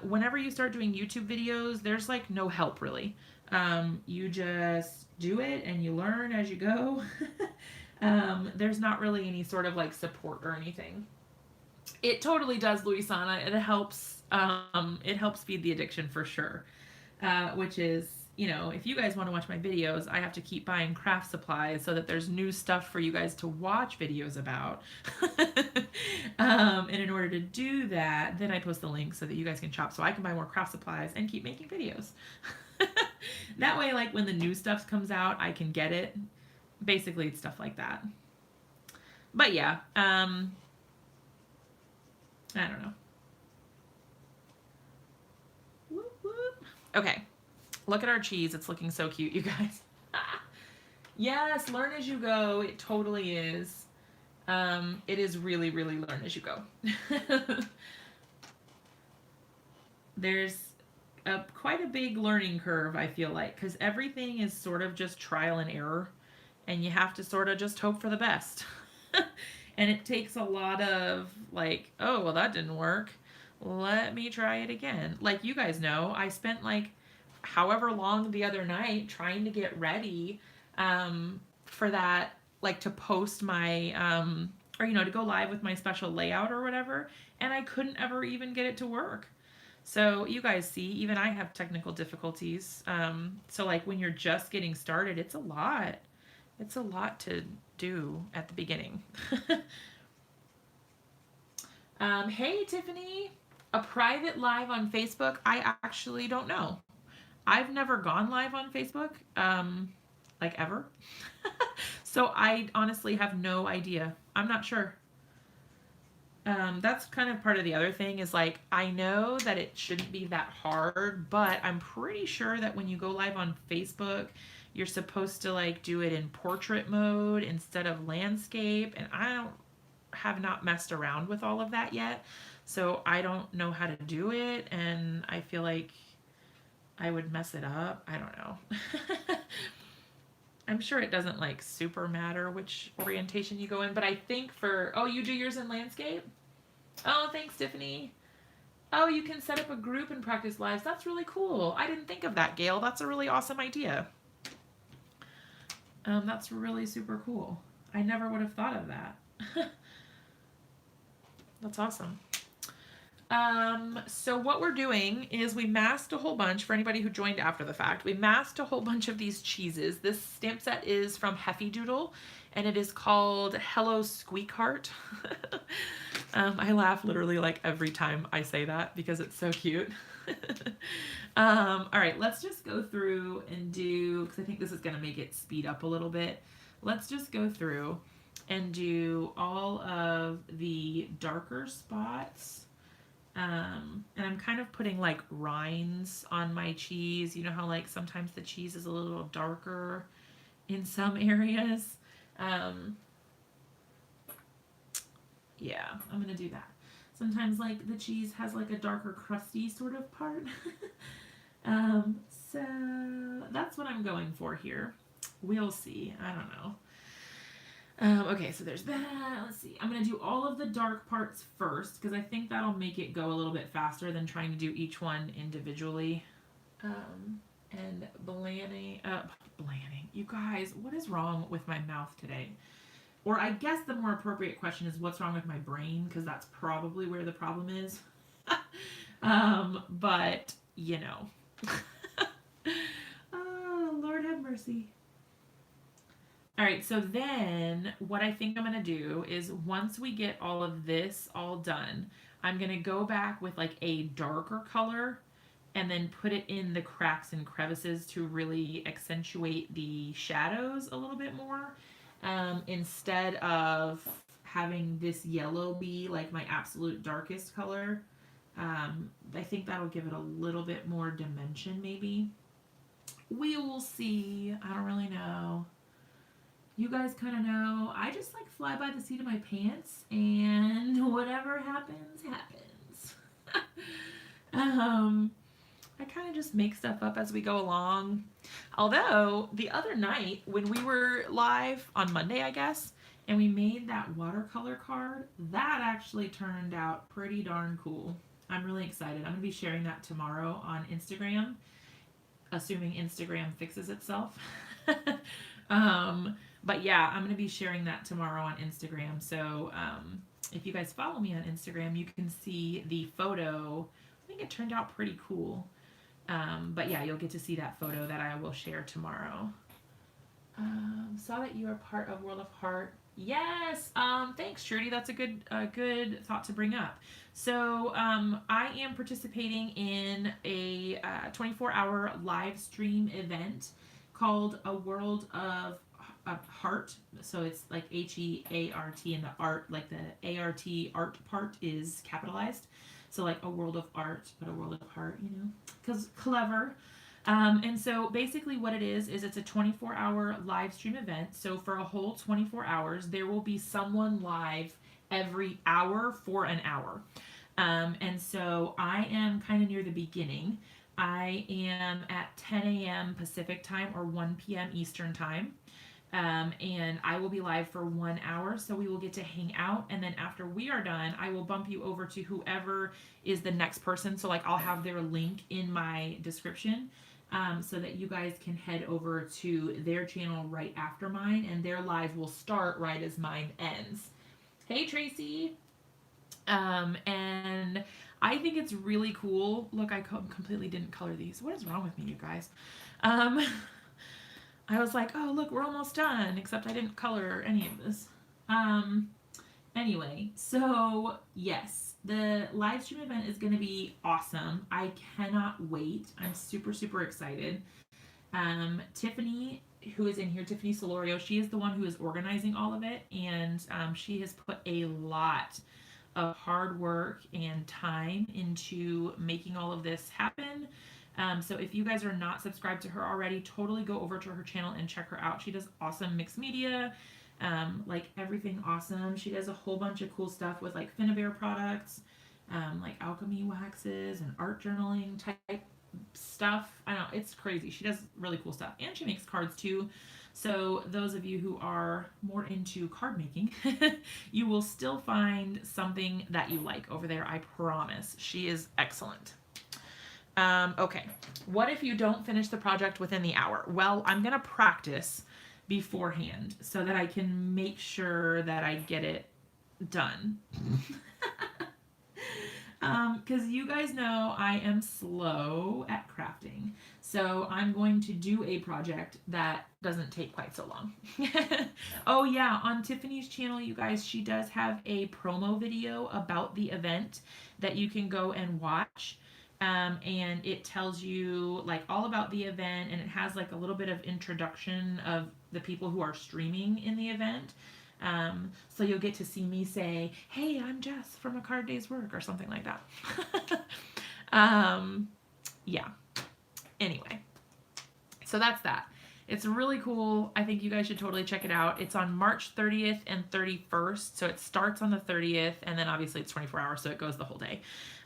Whenever you start doing YouTube videos, there's like no help really. You just do it and you learn as you go. There's not really any sort of like support or anything. It totally does, Luisana. It helps feed the addiction for sure. Which is, you know, if you guys want to watch my videos, I have to keep buying craft supplies so that there's new stuff for you guys to watch videos about. And in order to do that, then I post the link so that you guys can shop so I can buy more craft supplies and keep making videos. That way, like when the new stuff comes out, I can get it. Basically, it's stuff like that. But yeah, I don't know. Whoop, whoop. Okay, look at our cheese. It's looking so cute, you guys. Yes, learn as you go. It totally is. It is really, really learn as you go. There's quite a big learning curve, I feel like, because everything is sort of just trial and error, and you have to sort of just hope for the best. And it takes a lot of like, oh, well, that didn't work. Let me try it again. Like you guys know, I spent like however long the other night trying to get ready for that, like to post my, or, you know, to go live with my special layout or whatever, and I couldn't ever even get it to work. So you guys see, even I have technical difficulties. So like when you're just getting started, it's a lot. It's a lot to do at the beginning. Hey, Tiffany. A private live on Facebook? I actually don't know. I've never gone live on Facebook, like ever. So I honestly have no idea. I'm not sure. That's kind of part of the other thing is like, I know that it shouldn't be that hard, but I'm pretty sure that when you go live on Facebook, you're supposed to like do it in portrait mode instead of landscape. And I don't have not messed around with all of that yet. So I don't know how to do it. And I feel like I would mess it up. I don't know. I'm sure it doesn't like super matter which orientation you go in, but I think for, oh, you do yours in landscape? Oh, thanks, Tiffany. Oh, you can set up a group and practice lives. That's really cool. I didn't think of that, Gail. That's a really awesome idea. That's really super cool. I never would have thought of that. That's awesome. So what we're doing is we masked a whole bunch for anybody who joined after the fact. We masked a whole bunch of these cheeses. This stamp set is from Heffy Doodle, and it is called Hello Squeakheart. I laugh literally like every time I say that because it's so cute. All right, let's just go through and do, because I think this is going to make it speed up a little bit. Let's just go through and do all of the darker spots. And I'm kind of putting like rinds on my cheese. You know how like sometimes the cheese is a little darker in some areas. Yeah, I'm gonna do that. Sometimes like the cheese has like a darker crusty sort of part. So that's what I'm going for here. We'll see. I don't know. Okay, so there's that. Let's see. I'm going to do all of the dark parts first because I think that'll make it go a little bit faster than trying to do each one individually. And blanding. You guys, what is wrong with my mouth today? Or I guess the more appropriate question is what's wrong with my brain because that's probably where the problem is. But, you know. Oh, Lord have mercy. All right, so then what I think I'm going to do is once we get all of this all done, I'm going to go back with like a darker color and then put it in the cracks and crevices to really accentuate the shadows a little bit more, instead of having this yellow be like my absolute darkest color. I think that'll give it a little bit more dimension maybe. We will see. I don't really know. You guys kind of know. I just like fly by the seat of my pants and whatever happens, happens. I kind of just make stuff up as we go along. Although the other night when we were live on Monday, I guess, and we made that watercolor card, that actually turned out pretty darn cool. I'm really excited. I'm going to be sharing that tomorrow on Instagram, assuming Instagram fixes itself. But yeah, I'm going to be sharing that tomorrow on Instagram. So if you guys follow me on Instagram, you can see the photo. I think it turned out pretty cool. But yeah, you'll get to see that photo that I will share tomorrow. Saw that you are part of World of Heart. Yes. Thanks, Trudy. That's a good thought to bring up. So I am participating in a 24-hour live stream event called A World of Heart. So it's like H-E-A-R-T, and the art, like the A-R-T art part is capitalized. So like a world of art, but a world of heart, you know, because clever. And so basically what it is it's a 24-hour live stream event. So for a whole 24 hours, there will be someone live every hour for an hour. And so I am kind of near the beginning. I am at 10 a.m. Pacific time or 1 p.m. Eastern time. And I will be live for 1 hour, so we will get to hang out, and then after we are done, I will bump you over to whoever is the next person. So like I'll have their link in my description, so that you guys can head over to their channel right after mine, and their live will start right as mine ends. Hey Tracy. And I think it's really cool. Look, I completely didn't color these. What is wrong with me, you guys? I was like, oh, look, we're almost done, except I didn't color any of this. Anyway, so yes, The live stream event is going to be awesome. I cannot wait. I'm super, super excited. Tiffany, who is in here, Tiffany Solorio, she is the one who is organizing all of it, and she has put a lot of hard work and time into making all of this happen. So if you guys are not subscribed to her already, totally go over to her channel and check her out. She does awesome mixed media, like everything awesome. She does a whole bunch of cool stuff with like Finnabair products, like alchemy waxes and art journaling type stuff. I don't know, it's crazy. She does really cool stuff, and she makes cards too. So those of you who are more into card making, you will still find something that you like over there. I promise. She is excellent. Okay, what if you don't finish the project within the hour? Well, I'm gonna practice beforehand so that I can make sure that I get it done. Because you guys know I am slow at crafting. So I'm going to do a project that doesn't take quite so long. Oh yeah, on Tiffany's channel, you guys, she does have a promo video about the event that you can go and watch. And it tells you like all about the event, and it has like a little bit of introduction of the people who are streaming in the event. So you'll get to see me say, "Hey, I'm Jess from A Card Day's Work," or something like that. Yeah. Anyway, so that's that. It's really cool. I think you guys should totally check it out. It's on March 30th and 31st. So it starts on the 30th, and then obviously it's 24 hours, so it goes the whole day.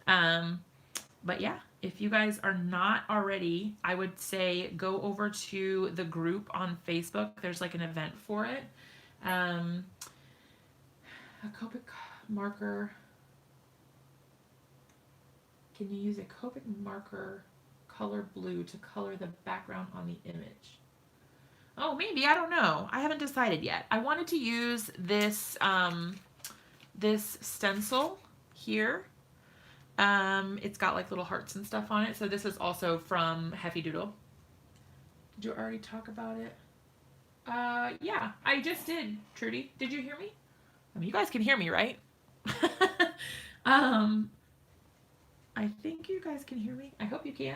But yeah, if you guys are not already, I would say go over to the group on Facebook. There's like an event for it. A Copic marker. Can you use a Copic marker color blue to color the background on the image? Oh, maybe. I don't know. I haven't decided yet. I wanted to use this this stencil here. It's got like little hearts and stuff on it. So this is also from Heffy Doodle. Did you already talk about it? Yeah, I just did, Trudy. Did you hear me? I mean, you guys can hear me, right? I think you guys can hear me. I hope you can.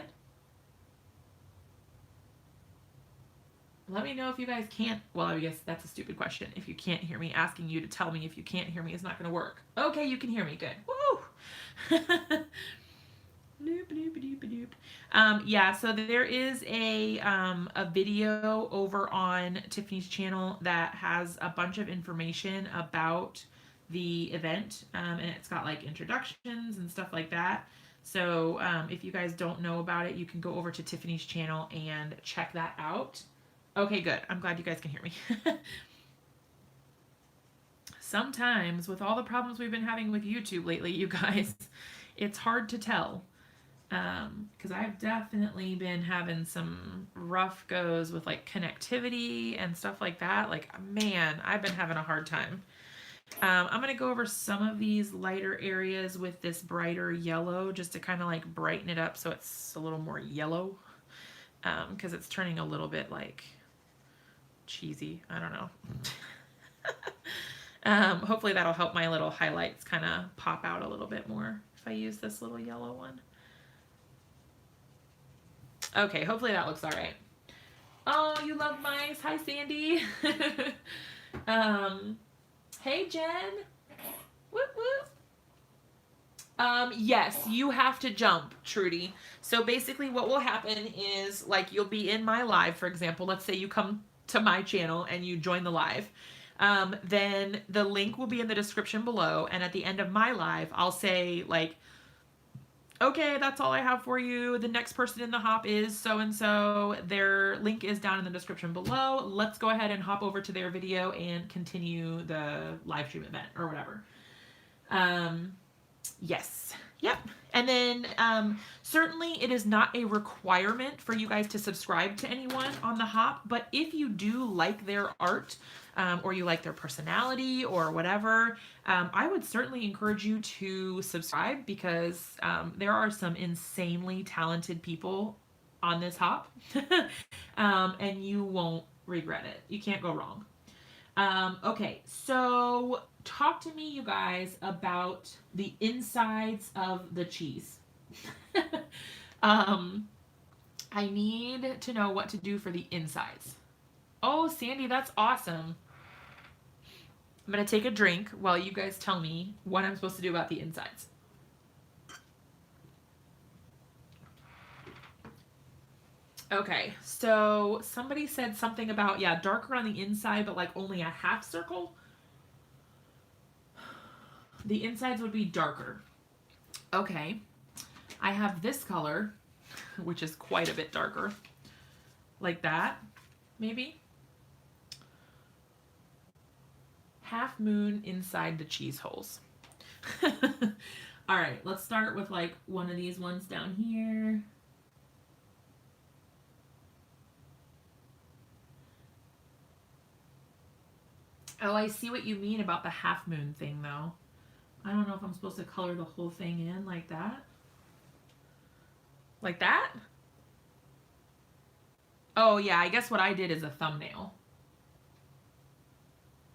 Let me know if you guys can't. Well, I guess that's a stupid question. If you can't hear me, asking you to tell me if you can't hear me is not going to work. Okay, you can hear me. Good. Woo! Yeah, so there is a video over on Tiffany's channel that has a bunch of information about the event, and it's got like introductions and stuff like that. So if you guys don't know about it, you can go over to Tiffany's channel and check that out. Okay, good. I'm glad you guys can hear me. Sometimes, with all the problems we've been having with YouTube lately, you guys, it's hard to tell. Because I've definitely been having some rough goes with like connectivity and stuff like that. Like, man, I've been having a hard time. I'm going to go over some of these lighter areas with this brighter yellow just to kind of like brighten it up so it's a little more yellow. Because it's turning a little bit like cheesy. I don't know. Hopefully that'll help my little highlights kind of pop out a little bit more if I use this little yellow one. Okay, hopefully that looks all right. Oh, you love mice. Hi, Sandy. Hey, Jen. Whoop, whoop. Yes, you have to jump, Trudy. So basically what will happen is, like, you'll be in my live, for example. Let's say you come to my channel and you join the live. Then the link will be in the description below. And at the end of my live, I'll say, like, okay, that's all I have for you. The next person in the hop is so-and-so. Their link is down in the description below. Let's go ahead and hop over to their video and continue the live stream event or whatever. Yes. Yep. And then certainly it is not a requirement for you guys to subscribe to anyone on the hop, but if you do like their art or you like their personality or whatever, I would certainly encourage you to subscribe because there are some insanely talented people on this hop and you won't regret it. You can't go wrong. Okay, so talk to me, you guys, about the insides of the cheese. um, I need to know what to do for the insides. Oh, Sandy, that's awesome. I'm going to take a drink while you guys tell me what I'm supposed to do about the insides. Okay, so somebody said something about, yeah, darker on the inside, but like only a half circle. The insides would be darker. Okay, I have this color, which is quite a bit darker. Like that, maybe. Half moon inside the cheese holes. All right, let's start with like one of these ones down here. Oh, I see what you mean about the half moon thing, though. I don't know if I'm supposed to color the whole thing in like that. Like that? Oh, yeah, I guess what I did is a thumbnail.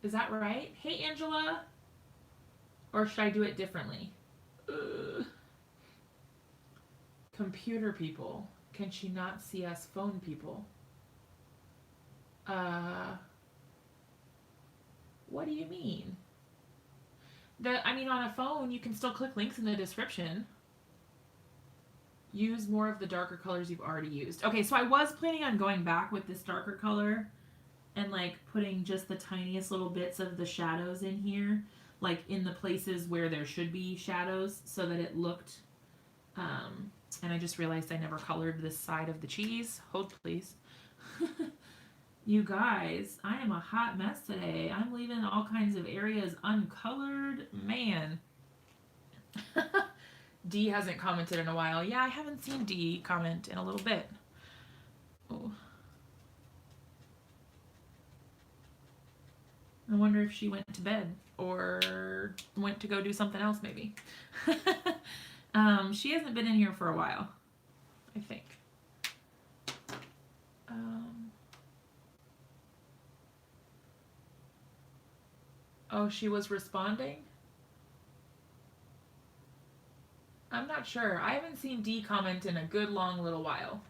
Is that right? Hey, Angela. Or should I do it differently? Ugh. Computer people. Can she not see us phone people? What do you mean? I mean, on a phone, you can still click links in the description. Use more of the darker colors you've already used. Okay, so I was planning on going back with this darker color and like putting just the tiniest little bits of the shadows in here, like in the places where there should be shadows, so that it looked, and I just realized I never colored this side of the cheese. Hold please. You guys, I am a hot mess today. I'm leaving all kinds of areas uncolored. Man. D hasn't commented in a while. Yeah, I haven't seen D comment in a little bit. Oh. I wonder if she went to bed or went to go do something else maybe. She hasn't been in here for a while, I think. Oh, she was responding? I'm not sure. I haven't seen D comment in a good long little while.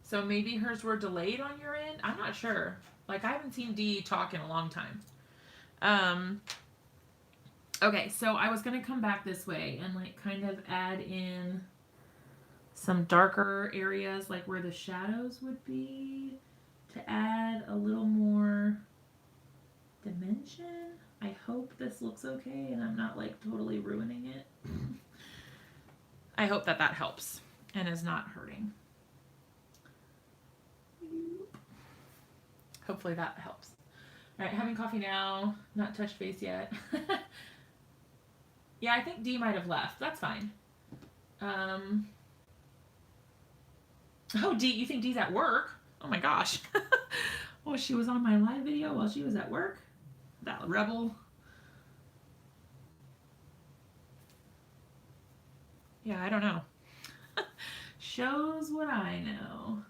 So maybe hers were delayed on your end? I'm not sure. Like, I haven't seen D talk in a long time. Okay, so I was going to come back this way and, like, kind of add in some darker areas, like where the shadows would be, to add a little more dimension. I hope this looks okay and I'm not, like, totally ruining it. I hope that that helps and is not hurting. Hopefully that helps. All right, having coffee now. Not touched base yet. Yeah, I think D might have left. That's fine. Oh, D, you think D's at work? Oh my gosh. Oh, she was on my live video while she was at work? That rebel. Yeah, I don't know. Shows what I know.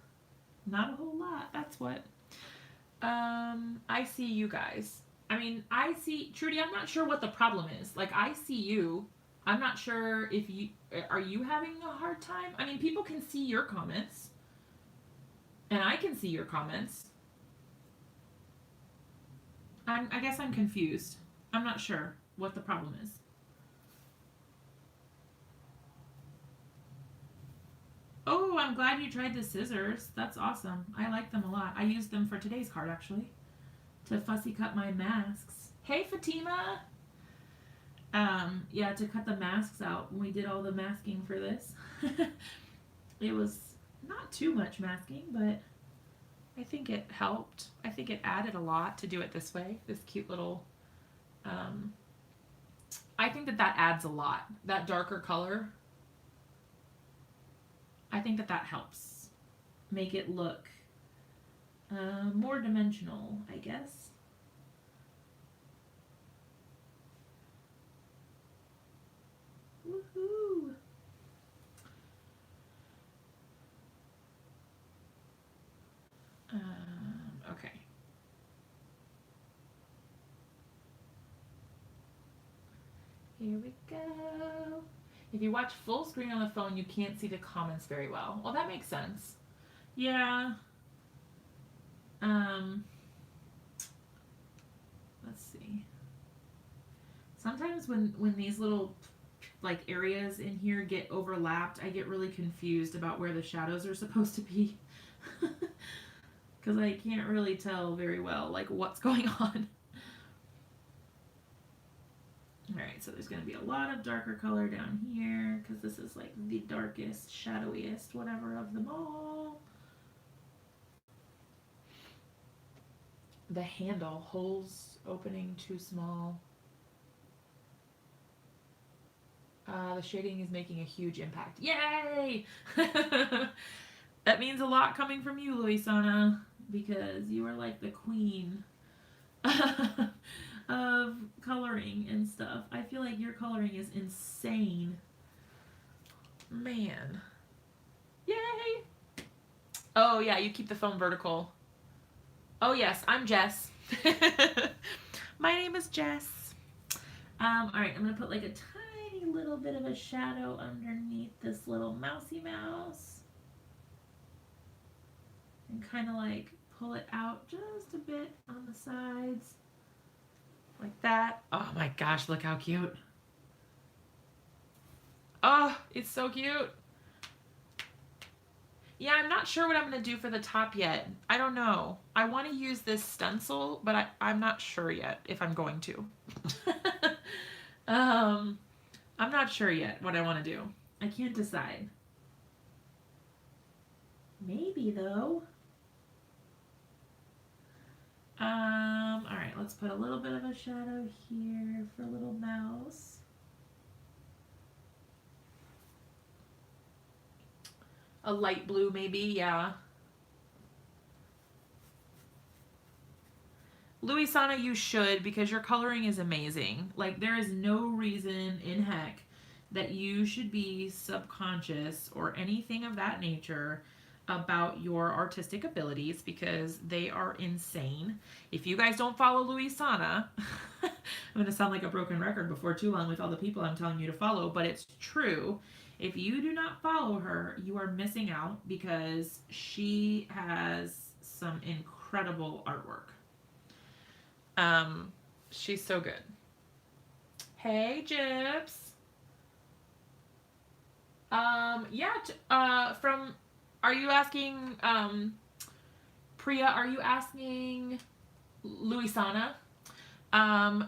Not a whole lot, that's what. I see you guys. I mean, I see, Trudy, I'm not sure what the problem is. Like, I see you. I'm not sure if you, are you having a hard time? I mean, people can see your comments. And I can see your comments. I guess I'm confused. I'm not sure what the problem is. Oh, I'm glad you tried the scissors. That's awesome. I like them a lot. I used them for today's card, actually, to fussy cut my masks. Hey, Fatima! Yeah, to cut the masks out when we did all the masking for this. It was not too much masking, but I think it helped. I think it added a lot to do it this way. This cute little, I think that that adds a lot. That darker color, I think that that helps make it look more dimensional, I guess. Woohoo! Okay. If you watch full screen on the phone, you can't see the comments very well. Well, that makes sense. Yeah. Let's see. Sometimes when these little like areas in here get overlapped, I get really confused about where the shadows are supposed to be. Because I can't really tell very well like what's going on. Alright, so there's going to be a lot of darker color down here because this is like the darkest, shadowiest, whatever of them all. The handle, holes opening too small. The shading is making a huge impact. Yay! That means a lot coming from you, Luisana, because you are like the queen of coloring and stuff. I feel like your coloring is insane. Man. Yay! Oh, yeah, you keep the phone vertical. Oh, yes, I'm Jess. My name is Jess. Alright, I'm going to put like a tiny little bit of a shadow underneath this little mousy mouse. And kind of like pull it out just a bit on the sides. Like that. Oh my gosh, look how cute. Oh, it's so cute. Yeah, I'm not sure what I'm going to do for the top yet. I don't know. I want to use this stencil, but I'm not sure yet if I'm going to. I'm not sure yet what I want to do. I can't decide. Maybe though. All right, let's put a little bit of a shadow here for little mouse. A light blue maybe, yeah. Luisana, you should, because your coloring is amazing. Like, there is no reason in heck that you should be subconscious or anything of that nature about your artistic abilities, because they are insane. If you guys don't follow Luisana, I'm going to sound like a broken record before too long with all the people I'm telling you to follow, but it's true. If you do not follow her, you are missing out, because she has some incredible artwork. She's so good. Hey, Gyps. Yeah, are you asking, Priya, are you asking Luisana?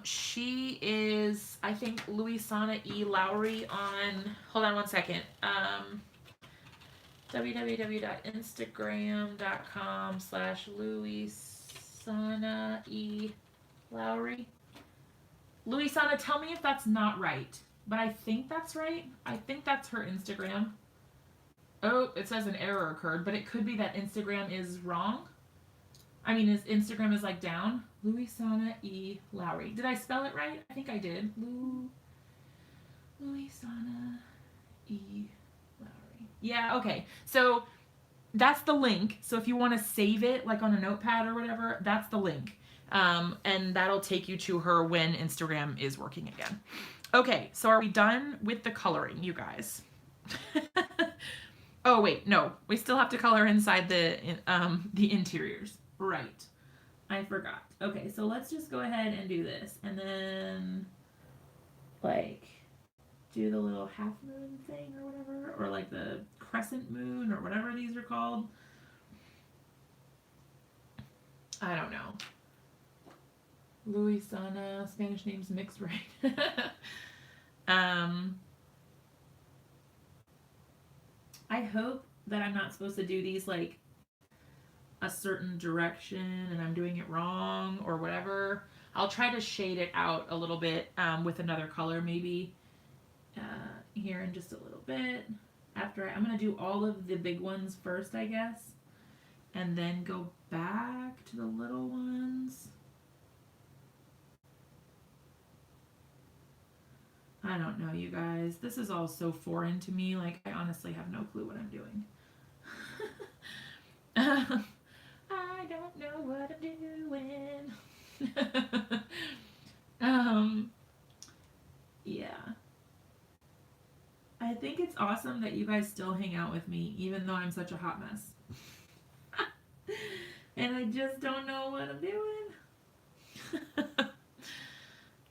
She is, I think, Luisana E. Lowry on, hold on one second, www.instagram.com/Luisana E. Lowry. Luisana, tell me if that's not right, but I think that's right. I think that's her Instagram. Oh, it says an error occurred, but it could be that Instagram is wrong. I mean, Instagram is like down. Luisana E. Lowry. Did I spell it right? I think I did. Luisana E. Lowry. Yeah, okay. So that's the link. So if you want to save it like on a notepad or whatever, that's the link. And that'll take you to her when Instagram is working again. Okay, so are we done with the coloring, you guys? Oh, wait, no. We still have to color inside the interiors. Right. I forgot. Okay, so let's just go ahead and do this. And then, like, do the little half moon thing or whatever. Or, like, the crescent moon or whatever these are called. I don't know. Luisana, Spanish names mixed, right? I hope that I'm not supposed to do these like a certain direction and I'm doing it wrong or whatever. I'll try to shade it out a little bit with another color maybe here in just a little bit. After I'm going to do all of the big ones first, I guess, and then go back to the little ones. I don't know, you guys. This is all so foreign to me. Like, I honestly have no clue what I'm doing. I don't know what I'm doing. Yeah. it's awesome that you guys still hang out with me, even though I'm such a hot mess. And I just don't know what I'm doing.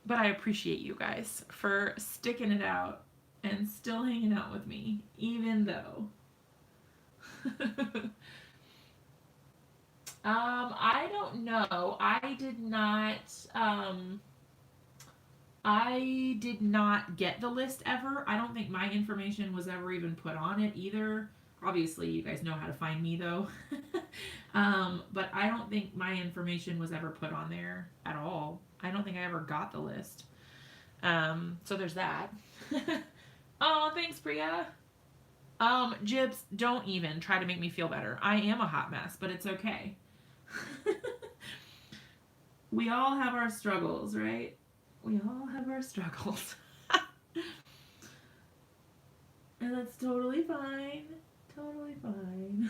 But I appreciate you guys for sticking it out and still hanging out with me, even though. I don't know. I did not get the list ever. I don't think my information was ever even put on it either. Obviously, you guys know how to find me though. But I don't think my information was ever put on there at all. I don't think I ever got the list. So there's that. Oh, thanks, Priya. Jibs, don't even try to make me feel better. I am a hot mess, but it's okay. We all have our struggles, right? We all have our struggles. And that's totally fine. Totally fine.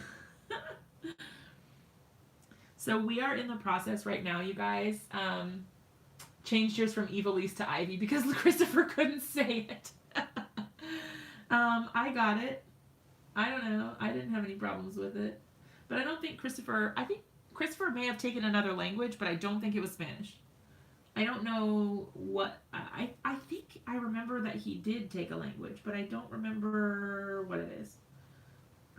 So we are in the process right now, you guys. Changed yours from Evilise to Ivy because Christopher couldn't say it. I got it. I don't know. I didn't have any problems with it. But I don't think Christopher... I think Christopher may have taken another language, but I don't think it was Spanish. I don't know what... I think I remember that he did take a language, but I don't remember what it is.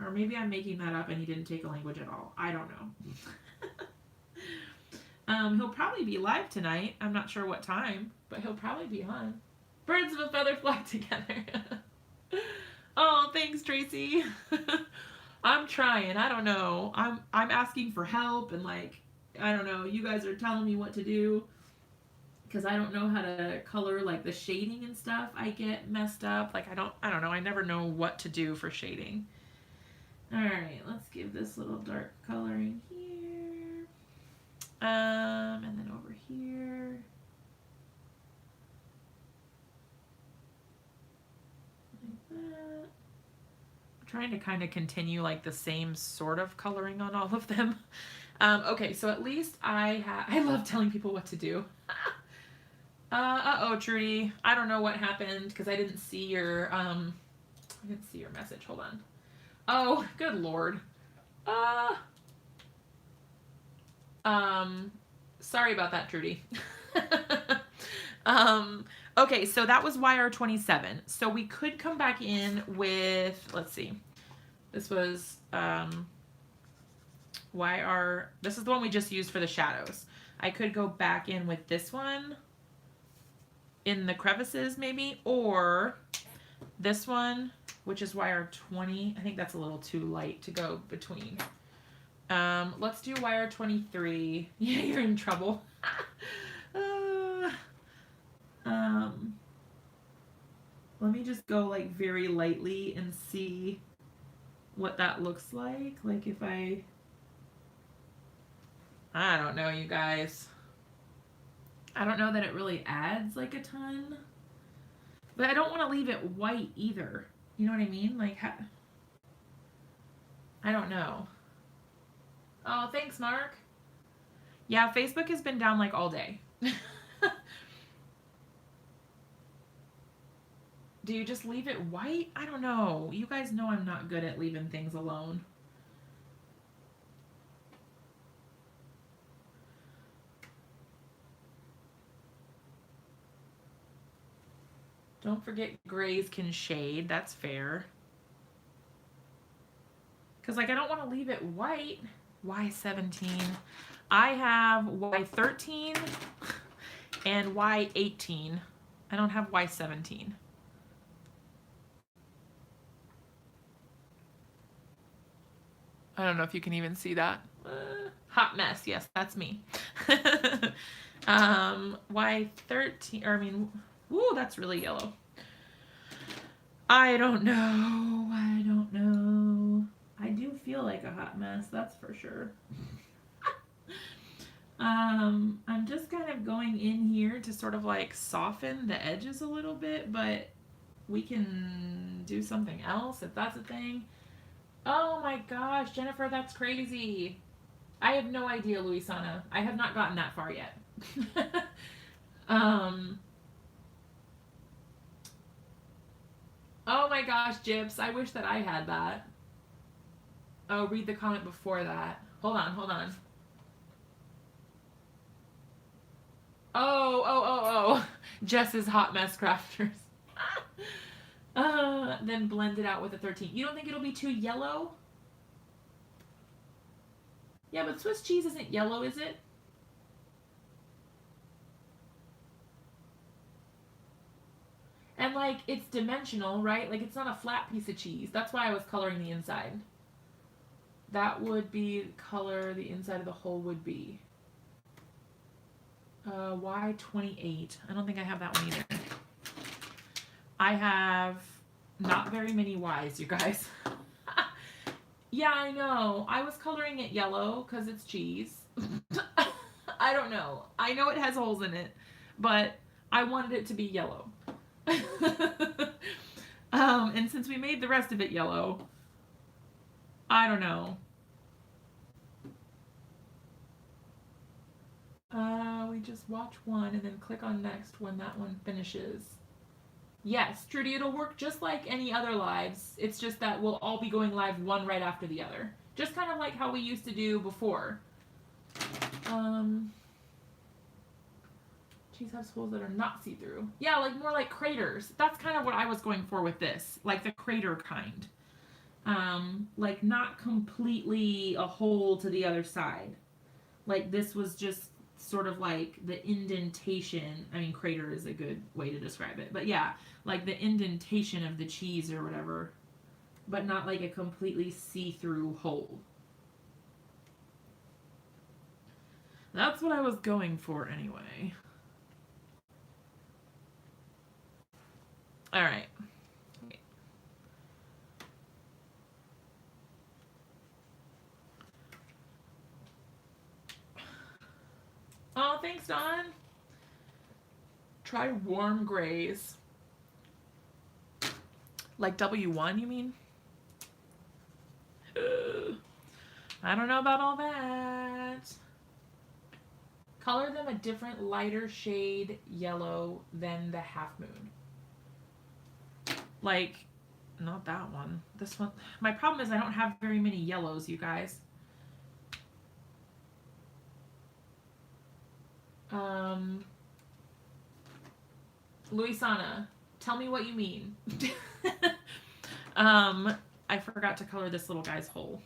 Or maybe I'm making that up and he didn't take a language at all. I don't know. He'll probably be live tonight. I'm not sure what time, but he'll probably be on. Birds of a feather flock together. Oh, thanks, Tracy. I'm trying. I don't know. I'm asking for help and like, I don't know. You guys are telling me what to do because I don't know how to color like the shading and stuff. I get messed up. Like I don't know. I never know what to do for shading. All right, let's give this little dark coloring here. And then over here. Like that. I'm trying to kind of continue like the same sort of coloring on all of them. Okay, so at least I love telling people what to do. Uh-oh, Trudy. I don't know what happened because I didn't see your message. Hold on. Oh, good Lord. Sorry about that, Trudy. Okay, so that was YR27. So we could come back in with, let's see. This was, this is the one we just used for the shadows. I could go back in with this one in the crevices maybe, or this one, which is YR20. I think that's a little too light to go between. Let's do YR23. Yeah, you're in trouble. Let me just go like very lightly and see what that looks like. Like if I don't know, you guys. I don't know that it really adds like a ton, but I don't want to leave it white either. You know what I mean? Like, I don't know. Oh, thanks, Mark. Yeah, Facebook has been down like all day. Do you just leave it white? I don't know. You guys know I'm not good at leaving things alone. Don't forget grays can shade. That's fair. Because, like, I don't want to leave it white. Y17. I have Y13 and Y18. I don't have Y17. I don't know if you can even see that. Hot mess. Yes, that's me. Y13, or I mean, woo, that's really yellow. I don't know. I don't know. I do feel like a hot mess, that's for sure. I'm just kind of going in here to sort of like soften the edges a little bit, but we can do something else if that's a thing. Oh my gosh, Jennifer, that's crazy. I have no idea, Luisana. I have not gotten that far yet. Oh my gosh, Gyps, I wish that I had that. Oh, read the comment before that. Hold on, hold on. Oh. Jess's Hot Mess Crafters. Then blend it out with a 13. You don't think it'll be too yellow? Yeah, but Swiss cheese isn't yellow, is it? And like, it's dimensional, right? Like, it's not a flat piece of cheese. That's why I was coloring the inside. That would be the color the inside of the hole would be. Y28. I don't think I have that one either. I have not very many Ys, you guys. Yeah, I know. I was coloring it yellow because it's cheese. I don't know. I know it has holes in it, but I wanted it to be yellow. And since we made the rest of it yellow, I don't know. We just watch one and then click on next when that one finishes. Yes, Trudy, it'll work just like any other lives. It's just that we'll all be going live one right after the other. Just kind of like how we used to do before. Cheese has holes that are not see-through. Yeah, like more like craters. That's kind of what I was going for with this. Like the crater kind. Like not completely a hole to the other side. Like this was just sort of like the indentation. I mean, crater is a good way to describe it. But yeah, like the indentation of the cheese or whatever. But not like a completely see-through hole. That's what I was going for anyway. All right. Oh, thanks, Don. Try warm grays. Like W1, you mean? I don't know about all that. Color them a different lighter shade yellow than the half moon. Like, not that one. This one. My problem is I don't have very many yellows, you guys. Luisana, tell me what you mean. I forgot to color this little guy's hole.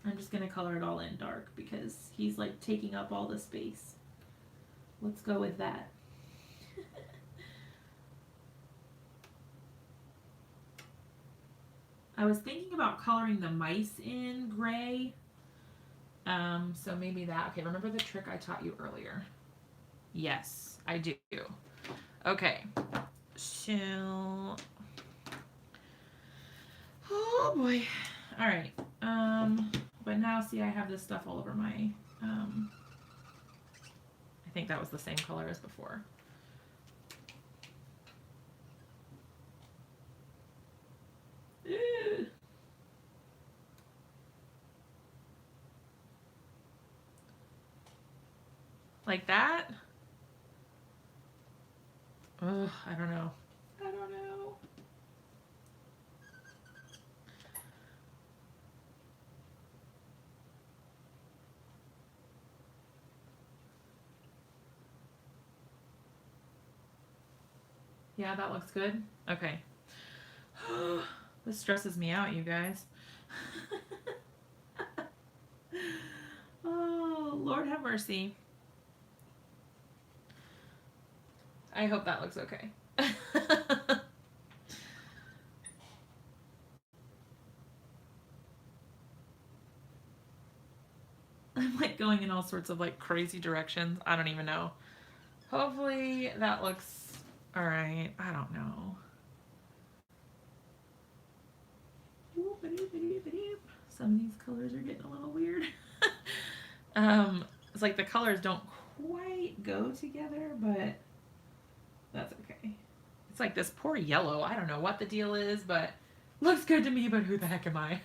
I'm just gonna color it all in dark because he's like taking up all the space. Let's go with that. I was thinking about coloring the mice in gray. So maybe that. Okay, remember the trick I taught you earlier? Yes, I do. Okay, so, oh boy. All right. But now see, I have this stuff all over my, I think that was the same color as before. Ew. Like that? Ugh, I don't know. I don't know. Yeah, that looks good. Okay. This stresses me out, you guys. Oh, Lord have mercy. I hope that looks okay. I'm like going in all sorts of like crazy directions. I don't even know. Hopefully that looks all right. I don't know. Some of these colors are getting a little weird. It's like the colors don't quite go together, but that's okay. It's like this poor yellow. I don't know what the deal is, but looks good to me, but who the heck am I?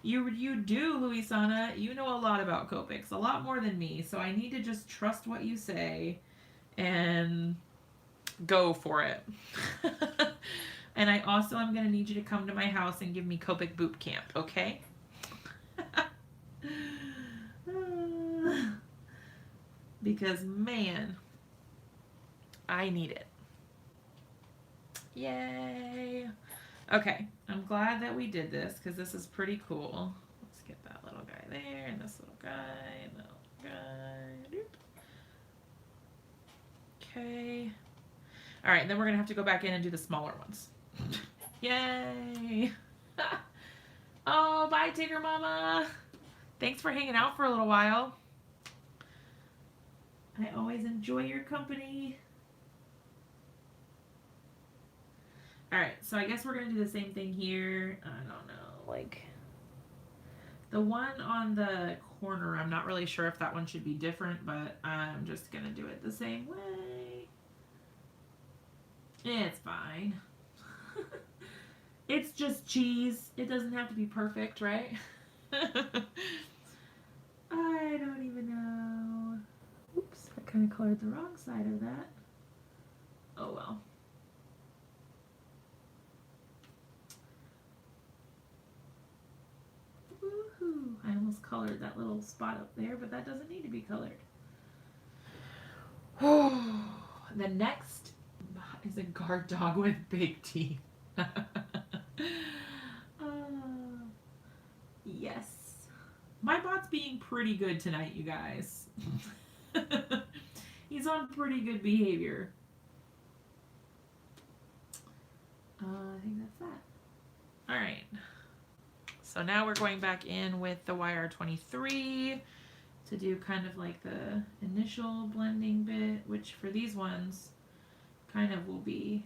You do, Luisana. You know a lot about Copics, a lot more than me, so I need to just trust what you say and go for it. And I also am going to need you to come to my house and give me Copic boot camp, okay? Because, man, I need it. Yay. Okay, I'm glad that we did this because this is pretty cool. Let's get that little guy there and this little guy and that little guy. Okay. All right, then we're going to have to go back in and do the smaller ones. Yay. Oh, bye, Tigger Mama. Thanks for hanging out for a little while. I always enjoy your company. All right, so I guess we're going to do the same thing here. I don't know, like the one on the corner, I'm not really sure if that one should be different, but I'm just going to do it the same way. It's fine. It's just cheese. It doesn't have to be perfect, right? I don't even know. Oops, I kind of colored the wrong side of that. Oh well. Woohoo! I almost colored that little spot up there, but that doesn't need to be colored. The next is a guard dog with big teeth. Yes. My bot's being pretty good tonight, you guys. He's on pretty good behavior. I think that's that. Alright. So now we're going back in with the YR23 to do kind of like the initial blending bit, which for these ones kind of will be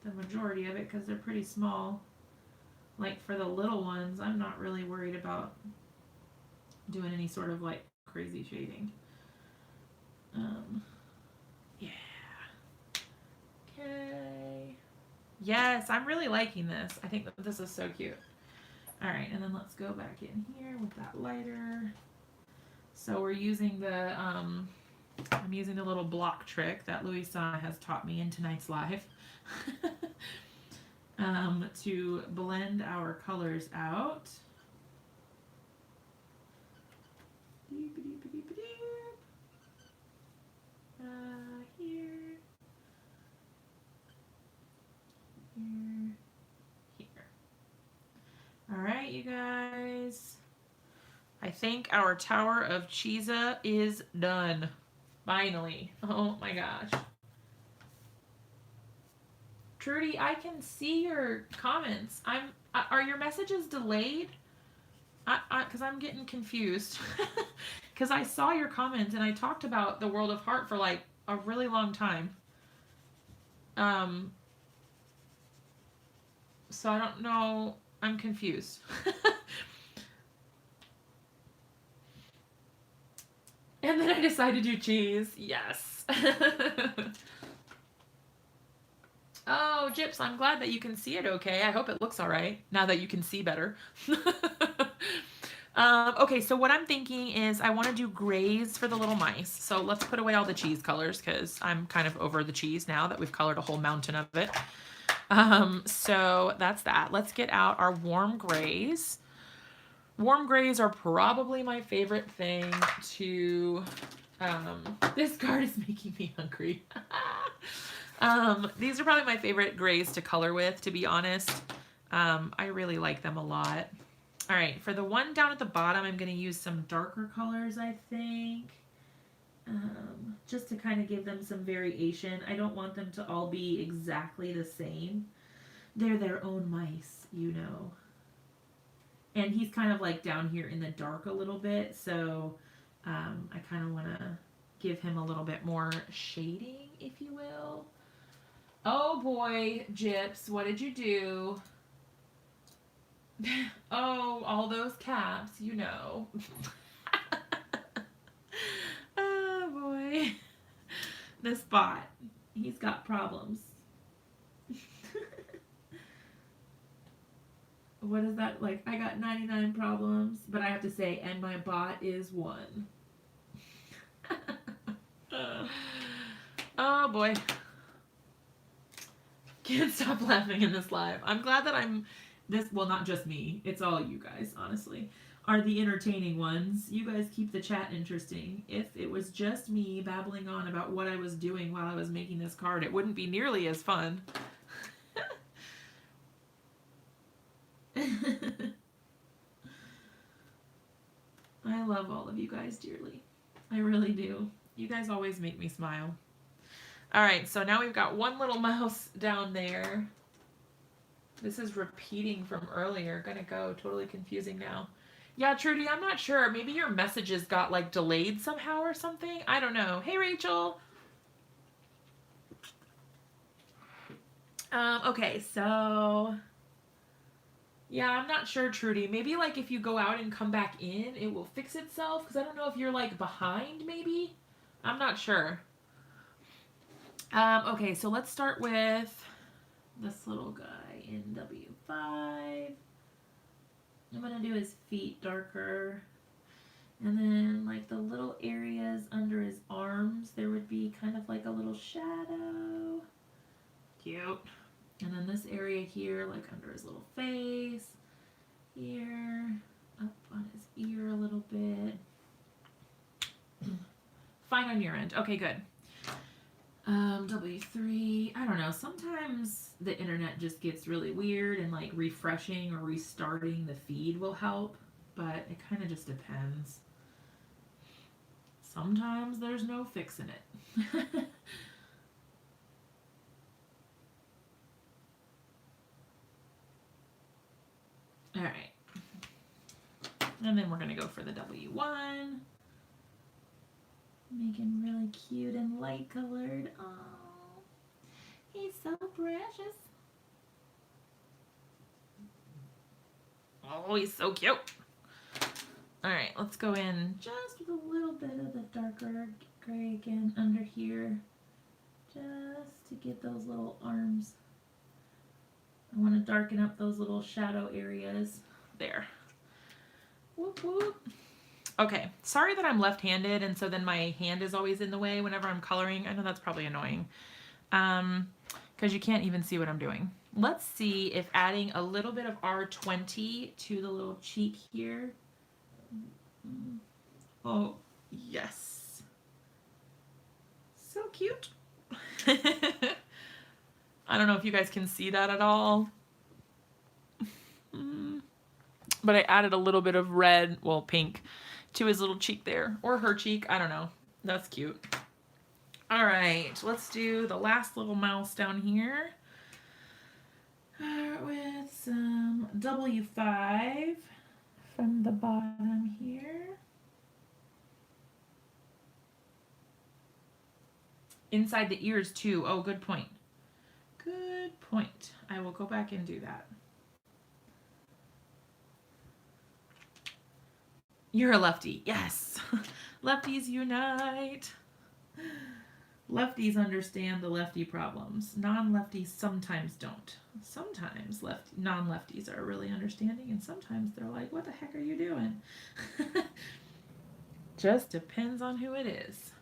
the majority of it because they're pretty small. Like for the little ones, I'm not really worried about doing any sort of like crazy shading. Yeah. Okay. Yes, I'm really liking this. I think that this is so cute. All right, and then let's go back in here with that lighter. So we're using the, I'm using the little block trick that Louisa has taught me in tonight's live. To blend our colors out. Here. Here. All right, you guys. I think our Tower of Cheesa is done. Finally. Oh my gosh. Trudy, I can see your comments. Are your messages delayed? Because I'm getting confused. Because I saw your comments and I talked about the World of Heart for like a really long time. So I don't know. I'm confused. And then I decided to do cheese. Yes. Oh, Gyps, I'm glad that you can see it okay. I hope it looks all right now that you can see better. Okay, so what I'm thinking is I want to do grays for the little mice. So let's put away all the cheese colors because I'm kind of over the cheese now that we've colored a whole mountain of it. So that's that. Let's get out our warm grays. Warm grays are probably my favorite thing to, this card is making me hungry. These are probably my favorite grays to color with, to be honest. I really like them a lot. All right, for the one down at the bottom, I'm going to use some darker colors, I think, just to kind of give them some variation. I don't want them to all be exactly the same. They're their own mice, you know. And he's kind of like down here in the dark a little bit, so I kind of want to give him a little bit more shading, if you will. Oh boy, Gyps, what did you do? Oh, all those caps, you know. Oh boy. This bot, he's got problems. What is that? Like, I got 99 problems, but I have to say, and my bot is one. Oh boy. Can't stop laughing in this live. I'm glad that I'm this, well, not just me. It's all you guys, honestly, are the entertaining ones. You guys keep the chat interesting. If it was just me babbling on about what I was doing while I was making this card, it wouldn't be nearly as fun. I love all of you guys dearly. I really do. You guys always make me smile. All right, so now we've got one little mouse down there. This is repeating from earlier. Gonna go. Totally confusing now. Yeah, Trudy, I'm not sure. Maybe your messages got like delayed somehow or something. I don't know. Hey, Rachel. Okay, so yeah, I'm not sure, Trudy. Maybe like if you go out and come back in, it will fix itself. Because I don't know if you're like behind, maybe. I'm not sure. Okay, so let's start with this little guy in W5. I'm going to do his feet darker. And then like the little areas under his arms, there would be kind of like a little shadow. Cute. And then this area here, like under his little face. Here. Up on his ear a little bit. Fine on your end. Okay, good. W3, I don't know, sometimes the internet just gets really weird and like refreshing or restarting the feed will help, but it kind of just depends. Sometimes there's no fixing it. All right. And then we're going to go for the W1. Making really cute and light colored. Oh, he's so precious. Oh, he's so cute. All right, let's go in just with a little bit of the darker gray again under here, just to get those little arms. I want to darken up those little shadow areas there. Whoop, whoop. Okay, sorry that I'm left-handed and so then my hand is always in the way whenever I'm coloring. I know that's probably annoying because you can't even see what I'm doing. Let's see if adding a little bit of R20 to the little cheek here. Oh, yes. So cute. I don't know if you guys can see that at all. But I added a little bit of red, well, pink, to his little cheek there, or her cheek, I don't know. That's cute. All right, let's do the last little mouse down here with some W5 from the bottom here. Inside the ears too. Oh, good point. Good point. I will go back and do that. You're a lefty. Yes. Lefties unite. Lefties understand the lefty problems. Non-lefties sometimes don't. Sometimes non-lefties are really understanding, and sometimes they're like, what the heck are you doing? Just depends on who it is.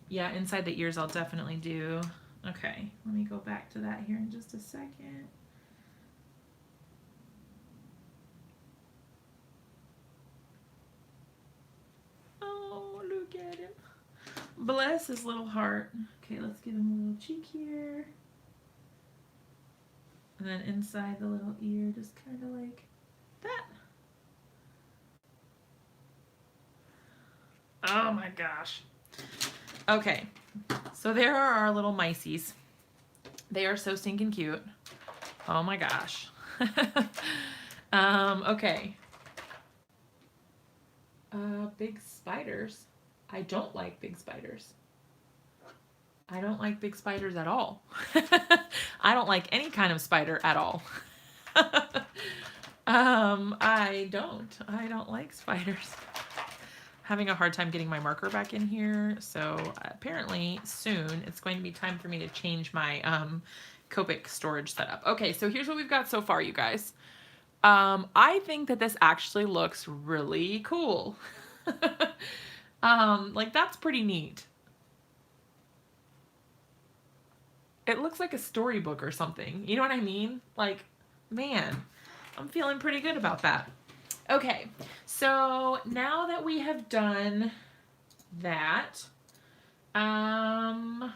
Yeah, inside the ears I'll definitely do. Okay, let me go back to that here in just a second. Oh, look at him. Bless his little heart. Okay, let's give him a little cheek here. And then inside the little ear, just kind of like that. Oh my gosh. Okay, so there are our little miceys. They are so stinking cute. Oh my gosh. Okay. Big spiders. I don't like big spiders. I don't like big spiders at all. I don't like any kind of spider at all. I don't like spiders. Having a hard time getting my marker back in here, so apparently soon it's going to be time for me to change my Copic storage setup. Okay, so here's what we've got so far, you guys. I think that this actually looks really cool. Like that's pretty neat. it looks like a storybook or something. You know what I mean? Like, man, I'm feeling pretty good about that. Okay, so now that we have done that, oh,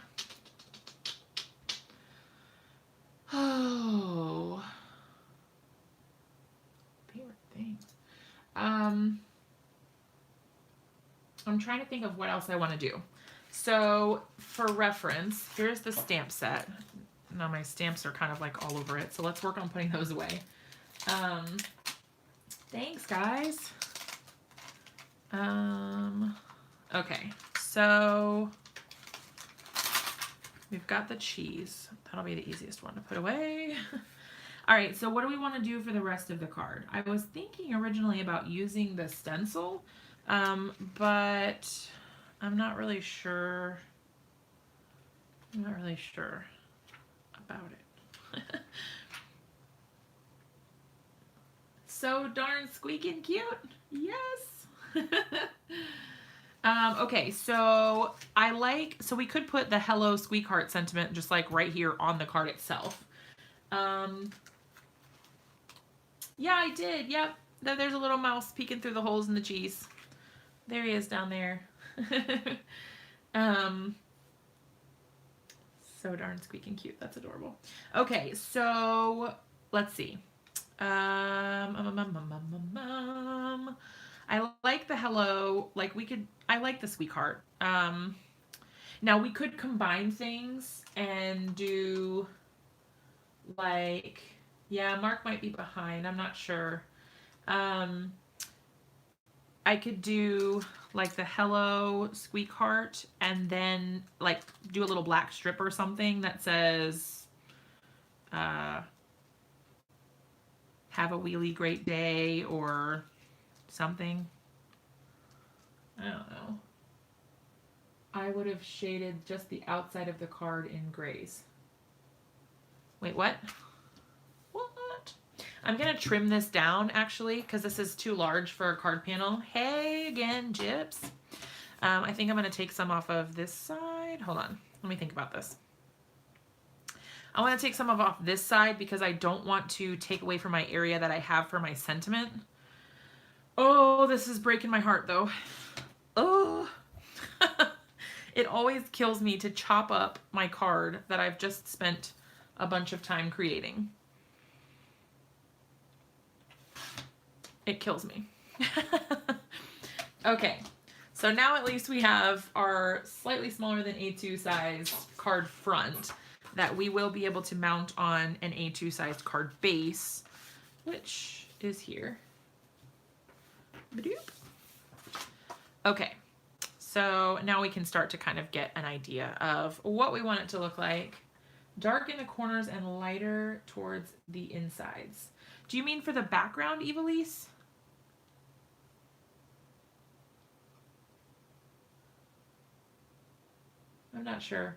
favorite thing. I'm trying to think of what else I want to do. So for reference, here's the stamp set. Now my stamps are kind of like all over it, so let's work on putting those away. Thanks, guys. Okay, so we've got the cheese. That'll be the easiest one to put away. All right, so what do we want to do for the rest of the card? I was thinking originally about using the stencil, but I'm not really sure. I'm not really sure about it. So darn squeaking cute. Yes. Okay, so so we could put the Hello Squeakheart sentiment just like right here on the card itself. Yeah, I did. Yep. There's a little mouse peeking through the holes in the cheese. There he is down there. So darn squeaking cute. That's adorable. Okay, so let's see. I like the hello. Like I like the Squeakheart. Now we could combine things and do like, yeah, Mark might be behind. I'm not sure. I could do like the Hello Squeakheart and then like do a little black strip or something that says, have a really great day or something. I don't know. I would have shaded just the outside of the card in grays. Wait, what? What? I'm going to trim this down, actually, because this is too large for a card panel. Hey, again, Gyps. I think I'm going to take some off of this side. Hold on. Let me think about this. I want to take some off this side because I don't want to take away from my area that I have for my sentiment. Oh, this is breaking my heart, though. Oh. It always kills me to chop up my card that I've just spent a bunch of time creating. It kills me. Okay, so now at least we have our slightly smaller than A2 size card front that we will be able to mount on an A2 sized card base, which is here. Okay, so now we can start to kind of get an idea of what we want it to look like. Dark in the corners and lighter towards the insides. Do you mean for the background, Evilise? I'm not sure.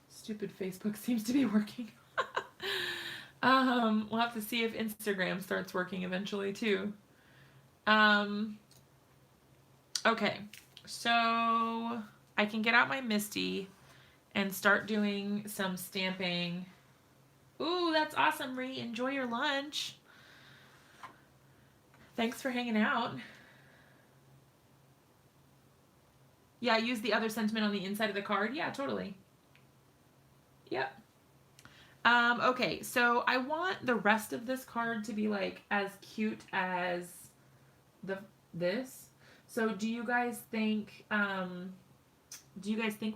Stupid Facebook seems to be working. We'll have to see if Instagram starts working eventually too. Okay, so I can get out my MISTI and start doing some stamping. Ooh, that's awesome, Ree. Enjoy your lunch. Thanks for hanging out. Yeah, use the other sentiment on the inside of the card. Yeah, totally. Yep. Okay, so I want the rest of this card to be like as cute as this. So do you guys think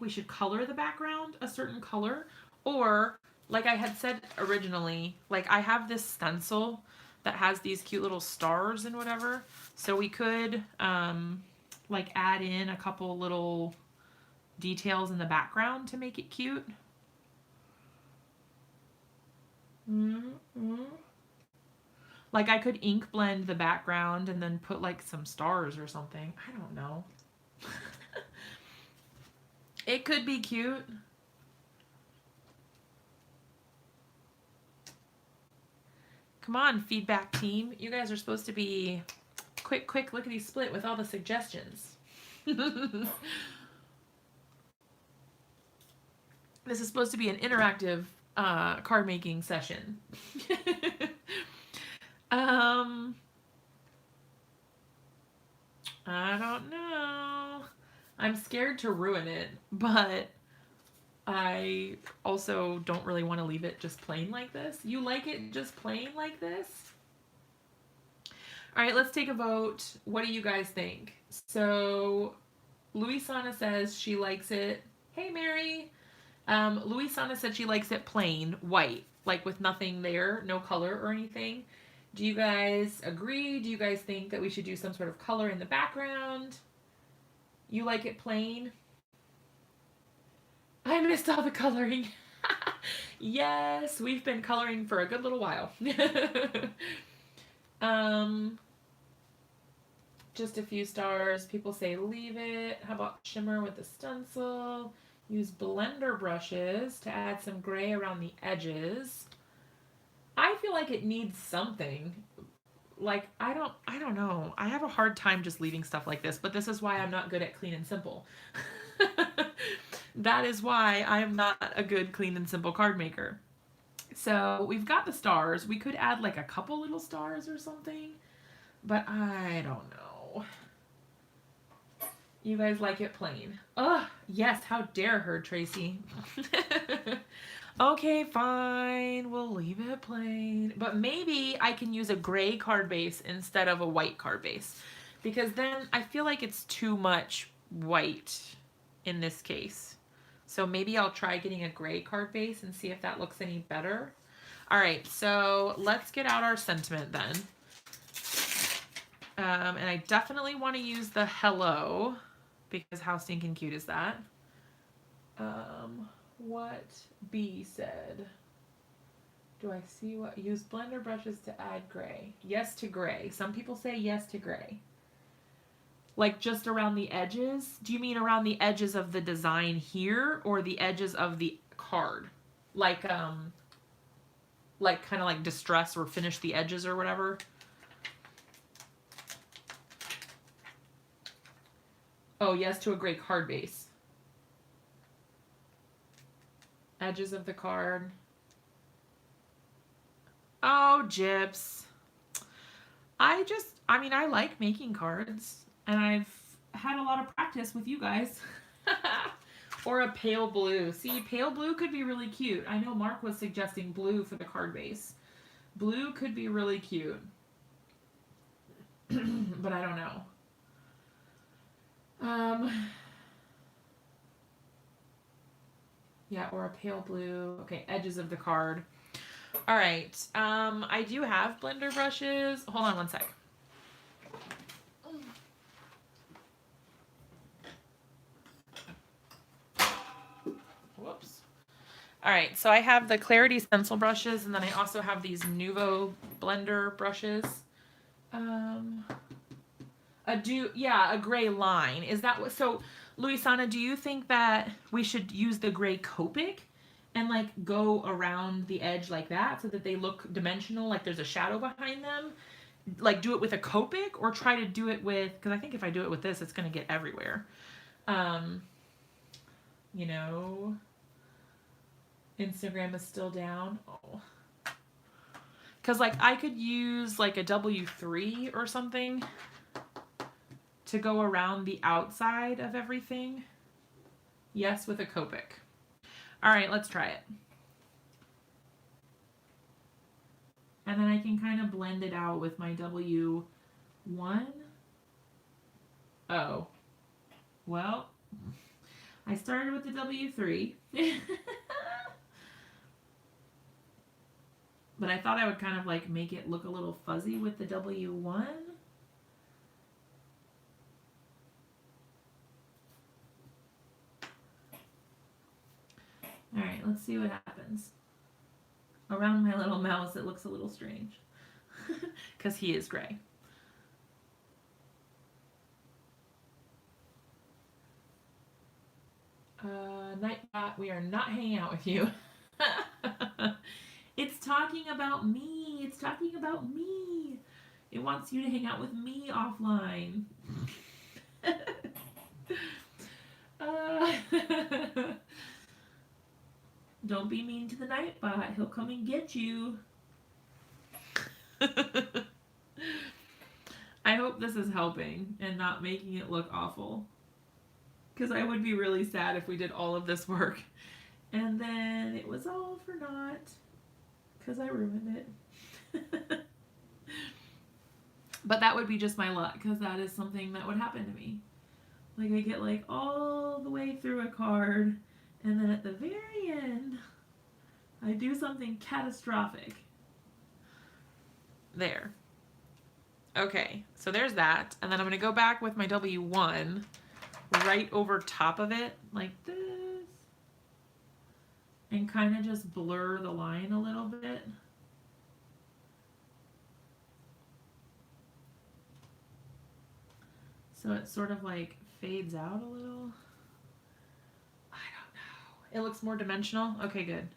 we should color the background a certain color? Or like I had said originally, like I have this stencil that has these cute little stars and whatever. So we could like add in a couple little details in the background to make it cute. Like I could ink blend the background and then put like some stars or something. I don't know. It could be cute. Come on, feedback team. You guys are supposed to be quick, lickety split with all the suggestions. This is supposed to be an interactive card making session. I don't know. I'm scared to ruin it, but I also don't really want to leave it just plain like this. You like it just plain like this? All right, let's take a vote. What do you guys think? So, Luisana says she likes it. Hey, Mary. Luisana said she likes it plain, white, like with nothing there, no color or anything. Do you guys agree? Do you guys think that we should do some sort of color in the background? You like it plain? I missed all the coloring. Yes, we've been coloring for a good little while. Just a few stars. People say leave it. How about shimmer with the stencil? Use blender brushes to add some gray around the edges. I feel like it needs something. Like, I don't know. I have a hard time just leaving stuff like this, but this is why I'm not good at clean and simple. That is why I am not a good clean and simple card maker. So we've got the stars. We could add like a couple little stars or something, but I don't know. You guys like it plain? Oh, yes. How dare her, Tracy. Okay, fine. We'll leave it plain. But maybe I can use a gray card base instead of a white card base, because then I feel like it's too much white in this case. So maybe I'll try getting a gray card base and see if that looks any better. All right, so let's get out our sentiment then. And I definitely want to use the hello, because how stinking cute is that? What B said. Do I see what? Use blender brushes to add gray. Yes to gray. Some people say yes to gray. Like just around the edges? Do you mean around the edges of the design here or the edges of the card? Like kind of like distress or finish the edges or whatever? Oh, yes to a gray card base. Edges of the card. Oh, Gyps. I mean, I like making cards, and I've had a lot of practice with you guys. Or a pale blue. See, pale blue could be really cute. I know Mark was suggesting blue for the card base. Blue could be really cute. But I don't know. Yeah, or a pale blue. Okay, edges of the card. All right. I do have blender brushes. Hold on one sec. Whoops. All right, so I have the Clarity Stencil brushes, and then I also have these Nuvo blender brushes. A gray line. Is that what? So, Luisana, do you think that we should use the gray Copic and like go around the edge like that so that they look dimensional, like there's a shadow behind them? Like do it with a Copic, or try to do it with, because I think if I do it with this, it's going to get everywhere. You know, Instagram is still down. Oh. Because like I could use like a W3 or something to go around the outside of everything. Yes, with a Copic. All right, let's try it. And then I can kind of blend it out with my W1. Oh. Well, I started with the W3. But I thought I would kind of like make it look a little fuzzy with the W1. All right, let's see what happens. Around my little mouse, it looks a little strange. Because he is gray. Nightbot, we are not hanging out with you. It's talking about me. It's talking about me. It wants you to hang out with me offline. Don't be mean to the Nightbot. He'll come and get you. I hope this is helping and not making it look awful. Because I would be really sad if we did all of this work and then it was all for naught. Because I ruined it. But that would be just my luck, because that is something that would happen to me. Like, I get like all the way through a card, and then at the very end, I do something catastrophic. There. Okay, so there's that. And then I'm going to go back with my W1 right over top of it, like this. And kind of just blur the line a little bit. So it sort of like fades out a little. I don't know. It looks more dimensional. Okay, good.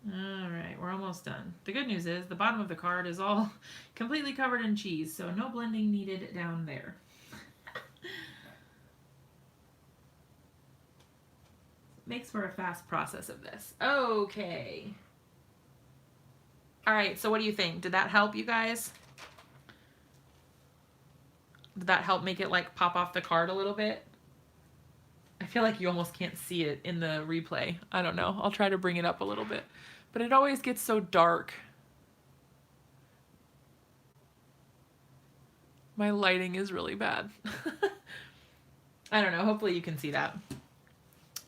All right, we're almost done. The good news is the bottom of the card is all completely covered in cheese, so no blending needed down there. Makes for a fast process of this. Okay. All right, so what do you think? Did that help you guys? Did that help make it like pop off the card a little bit? I feel like you almost can't see it in the replay. I don't know. I'll try to bring it up a little bit. But it always gets so dark. My lighting is really bad. I don't know. Hopefully you can see that.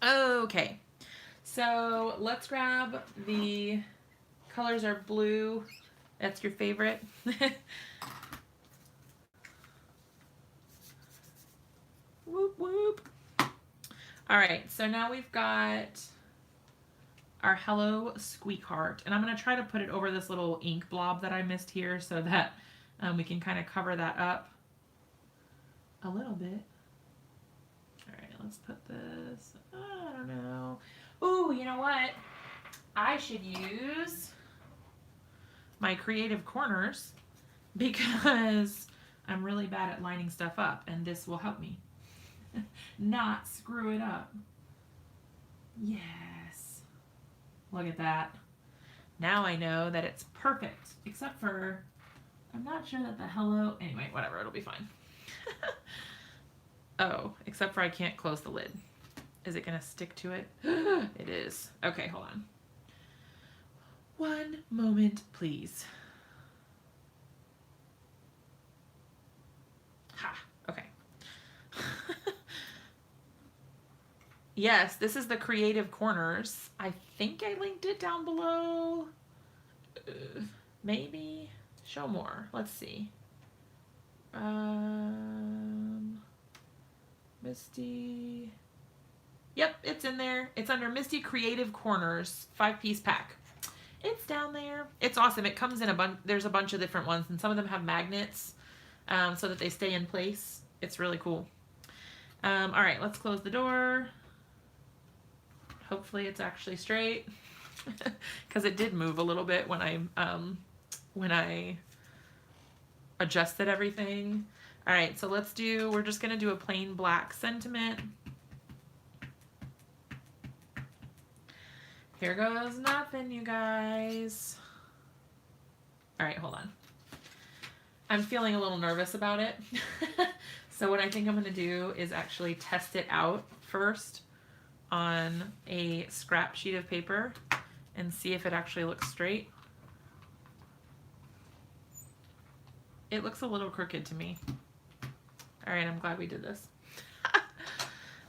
Okay. So let's grab the colors are blue. That's your favorite. Whoop, whoop. All right. So now we've got our Hello Squeakheart, and I'm going to try to put it over this little ink blob that I missed here so that we can kind of cover that up a little bit. All right, let's put this, I don't know. Ooh, you know what? I should use my creative corners because I'm really bad at lining stuff up, and this will help me not screw it up. Yes. Look at that. Now I know that it's perfect, except for I'm not sure that the hello, anyway, whatever, it'll be fine. Oh, except for I can't close the lid. Is it gonna stick to it? It is. Okay, hold on. One moment, please. Ha, okay. Yes, this is the Creative Corners. I think I linked it down below. Maybe. Show more. Let's see. Misty. Yep, it's in there. It's under Misty Creative Corners 5-piece pack. It's down there. It's awesome. It comes in a bunch. There's a bunch of different ones, and some of them have magnets so that they stay in place. It's really cool. All right, let's close the door. Hopefully it's actually straight because it did move a little bit when I adjusted everything. All right, so we're just gonna do a plain black sentiment. Here goes nothing, you guys. All right, hold on. I'm feeling a little nervous about it. So what I think I'm gonna do is actually test it out first on a scrap sheet of paper and see if it actually looks straight. It looks a little crooked to me. All right, I'm glad we did this.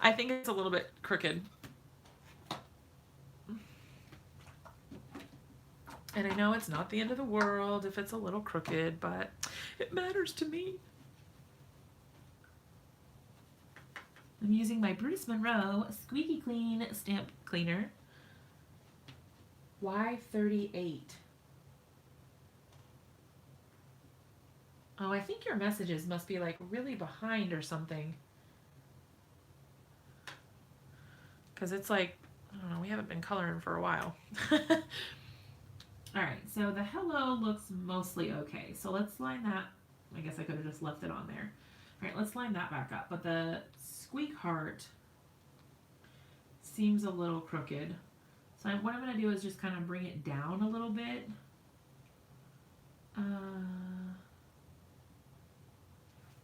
I think it's a little bit crooked. And I know it's not the end of the world if it's a little crooked, but it matters to me. I'm using my Brutus Monroe Squeaky Clean Stamp Cleaner. Y38. Oh, I think your messages must be like really behind or something. Because it's like, I don't know, we haven't been coloring for a while. All right, so the hello looks mostly okay. So let's line that. I guess I could have just left it on there. All right, let's line that back up. But the Squeakheart seems a little crooked. So what I'm going to do is just kind of bring it down a little bit.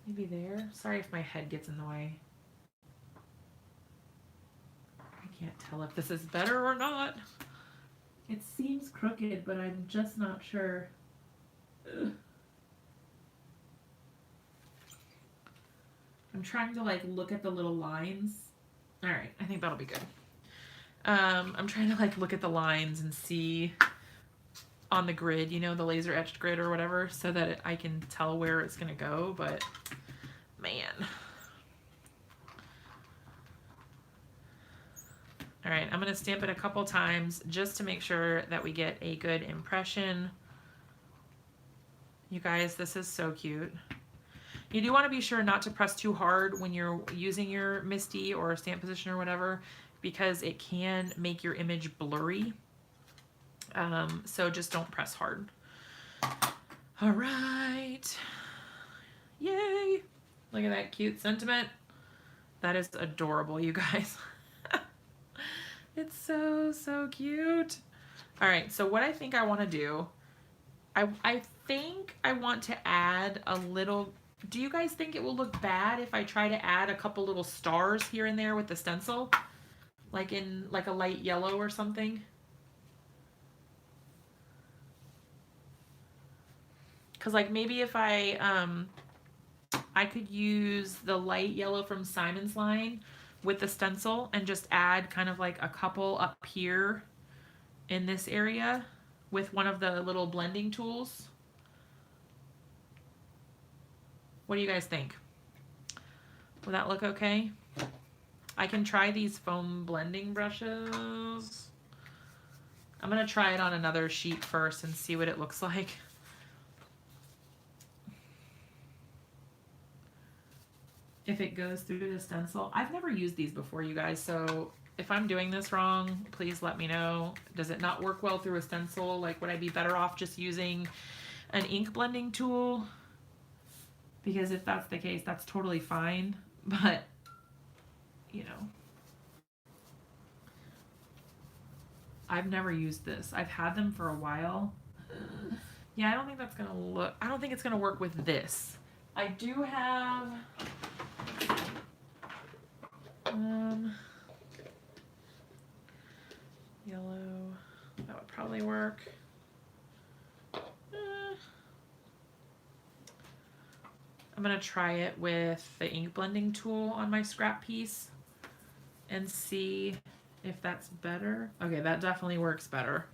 Maybe there. Sorry if my head gets in the way. I can't tell if this is better or not. It seems crooked, but I'm just not sure. Ugh. I'm trying to like look at the little lines. All right, I think that'll be good. I'm trying to like look at the lines and see on the grid, you know, the laser etched grid or whatever, so that I can tell where it's gonna go, but man. All right, I'm gonna stamp it a couple times just to make sure that we get a good impression. You guys, this is so cute. You do want to be sure not to press too hard when you're using your MISTI or stamp position or whatever, because it can make your image blurry. So just don't press hard. All right. Yay. Look at that cute sentiment. That is adorable, you guys. It's so, so cute. All right, so what I think I want to do, I think I want to add a little. Do you guys think it will look bad if I try to add a couple little stars here and there with the stencil? Like in like a light yellow or something? Because like maybe if I could use the light yellow from Simon's line with the stencil and just add kind of like a couple up here in this area with one of the little blending tools. What do you guys think? Will that look okay? I can try these foam blending brushes. I'm gonna try it on another sheet first and see what it looks like. If it goes through the stencil. I've never used these before, you guys, so if I'm doing this wrong, please let me know. Does it not work well through a stencil? Like, would I be better off just using an ink blending tool? Because if that's the case, that's totally fine, but, you know. I've never used this. I've had them for a while. Yeah, I don't think that's gonna look, I don't think it's gonna work with this. I do have, yellow, that would probably work. I'm gonna try it with the ink blending tool on my scrap piece and see if that's better. Okay, that definitely works better.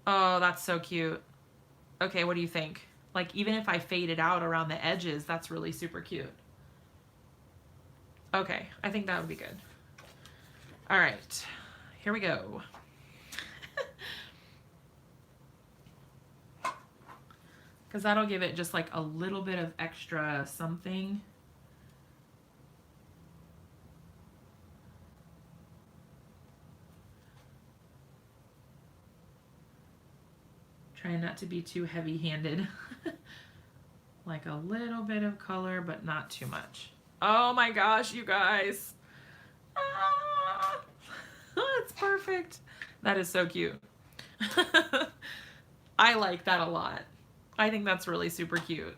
Oh, that's so cute. Okay, what do you think? Like, even if I fade it out around the edges, that's really super cute. Okay, I think that would be good. All right, here we go. Because that'll give it just like a little bit of extra something. Trying not to be too heavy-handed. Like a little bit of color, but not too much. Oh my gosh, you guys. Ah, it's perfect. That is so cute. I like that a lot. I think that's really super cute.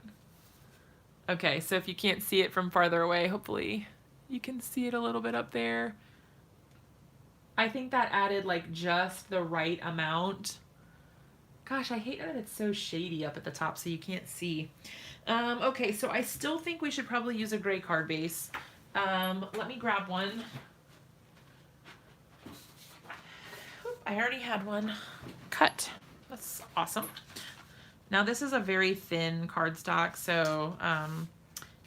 Okay, so if you can't see it from farther away, hopefully you can see it a little bit up there. I think that added like just the right amount. Gosh, I hate that it's so shady up at the top so you can't see. Okay, so I still think we should probably use a gray card base. Let me grab one. Oop, I already had one cut. That's awesome. Now this is a very thin cardstock, so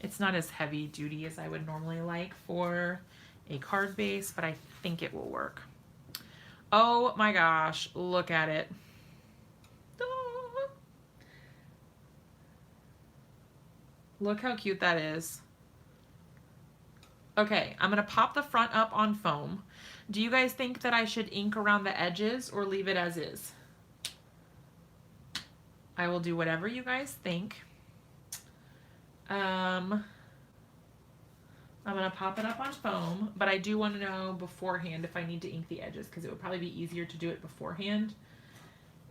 it's not as heavy duty as I would normally like for a card base, but I think it will work. Oh my gosh, look at it. Look how cute that is. Okay, I'm gonna pop the front up on foam. Do you guys think that I should ink around the edges or leave it as is? I will do whatever you guys think. I'm going to pop it up on foam, but I do want to know beforehand if I need to ink the edges because it would probably be easier to do it beforehand.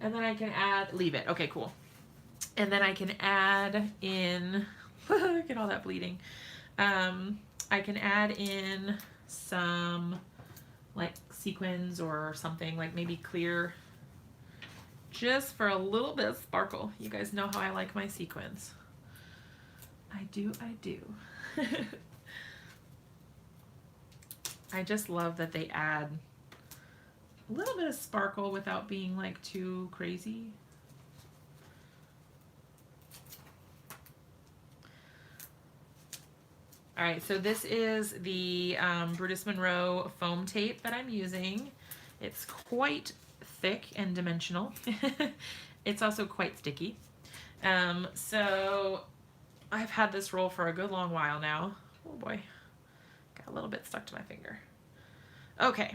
And then I can add, leave it. Okay, cool. And then I can add in, look at all that bleeding. I can add in some like sequins or something, like maybe clear, just for a little bit of sparkle. You guys know how I like my sequins. I do. I just love that they add a little bit of sparkle without being like too crazy. All right, so this is the Brutus Monroe foam tape that I'm using. It's quite thick and dimensional. It's also quite sticky. So I've had this roll for a good long while now. Oh boy, got a little bit stuck to my finger. Okay,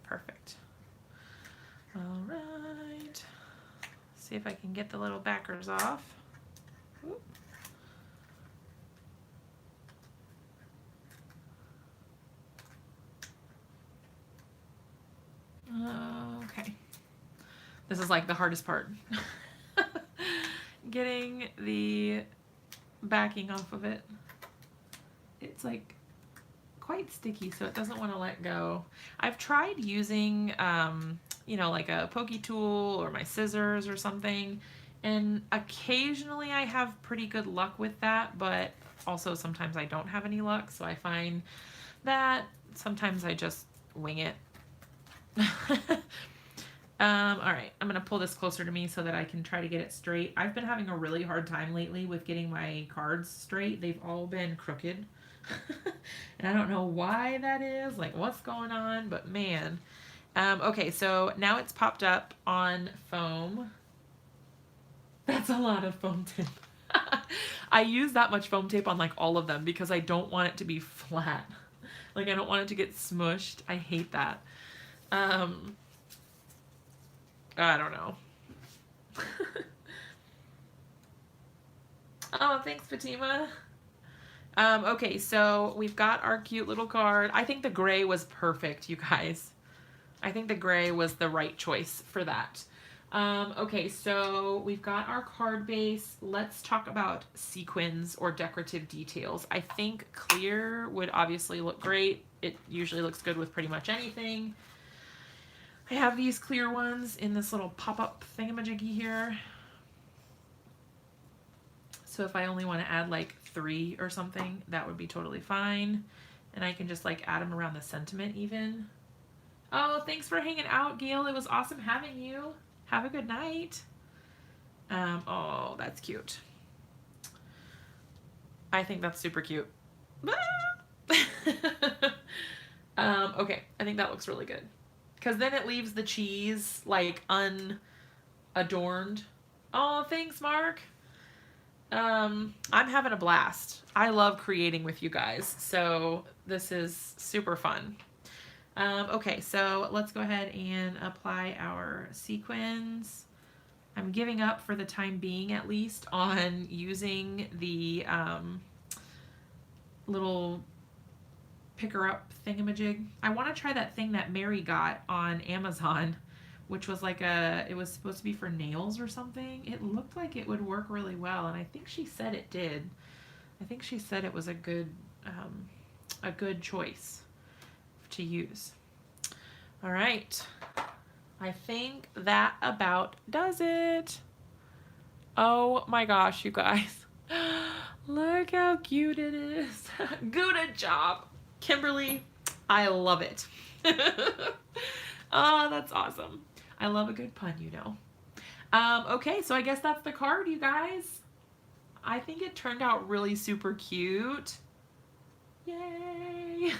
perfect. All right, see if I can get the little backers off. Oop. Okay, this is like the hardest part. Getting the backing off of it. It's like quite sticky, so it doesn't want to let go. I've tried using, you know, like a pokey tool or my scissors or something, and occasionally I have pretty good luck with that, but also sometimes I don't have any luck, so I find that sometimes I just wing it. All right, I'm gonna pull this closer to me so that I can try to get it straight. I've been having a really hard time lately with getting my cards straight. They've all been crooked. And I don't know why that is, like what's going on, but man. Okay, so now it's popped up on foam. That's a lot of foam tape. I use that much foam tape on like all of them because I don't want it to be flat. Like I don't want it to get smushed. I hate that. I don't know. Oh, thanks, Fatima. Okay, so we've got our cute little card. I think the gray was perfect, you guys. I think the gray was the right choice for that. Okay, so we've got our card base. Let's talk about sequins or decorative details. I think clear would obviously look great. It usually looks good with pretty much anything. I have these clear ones in this little pop-up thingamajiggy here. So if I only want to add like 3 or something, that would be totally fine. And I can just like add them around the sentiment even. Oh, thanks for hanging out, Gail. It was awesome having you. Have a good night. Oh, that's cute. I think that's super cute. Okay, I think that looks really good. Because then it leaves the cheese like unadorned. Oh, thanks, Mark. I'm having a blast. I love creating with you guys, so this is super fun. Okay, so let's go ahead and apply our sequins. I'm giving up for the time being, at least, on using the little picker-up thingamajig. I want to try that thing that Mary got on Amazon, which was like it was supposed to be for nails or something. It looked like it would work really well, and I think she said it did. I think she said it was a good choice to use. All right, I think that about does it. Oh my gosh, you guys. Look how cute it is. Good job, Kimberly. I love it. Oh, that's awesome. I love a good pun, you know. Okay, so I guess that's the card, you guys. I think it turned out really super cute. Yay!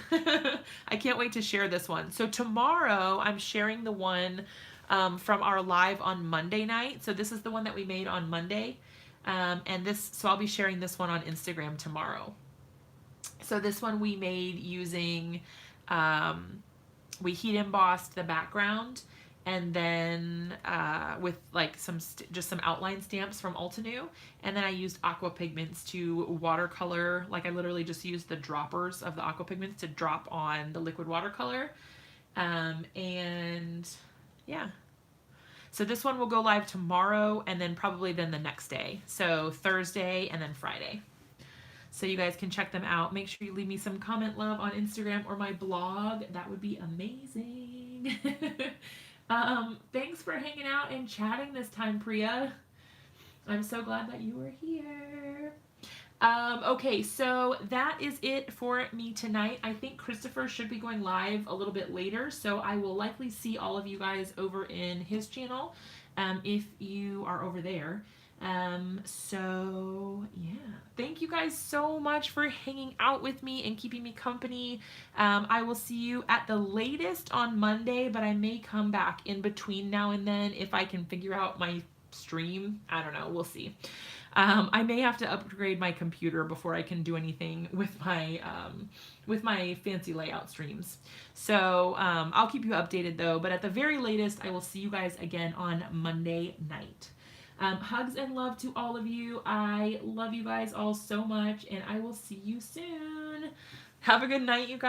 I can't wait to share this one. So tomorrow I'm sharing the one from our live on Monday night. So this is the one that we made on Monday. So I'll be sharing this one on Instagram tomorrow. So this one we made using, we heat embossed the background and then with like just some outline stamps from Altenew, and then I used aqua pigments to watercolor. Like I literally just used the droppers of the aqua pigments to drop on the liquid watercolor, and yeah. So this one will go live tomorrow, and then probably then the next day. So Thursday and then Friday. So you guys can check them out. Make sure you leave me some comment love on Instagram or my blog. That would be amazing. Thanks for hanging out and chatting this time, Priya. I'm so glad that you were here. Okay, so that is it for me tonight. I think Christopher should be going live a little bit later, so I will likely see all of you guys over in his channel if you are over there. So yeah, thank you guys so much for hanging out with me and keeping me company. I will see you at the latest on Monday, but I may come back in between now and then if I can figure out my stream. I don't know, we'll see. I may have to upgrade my computer before I can do anything with my fancy layout streams. So I'll keep you updated though, but at the very latest, I will see you guys again on Monday night. Hugs and love to all of you. I love you guys all so much, and I will see you soon. Have a good night, you guys.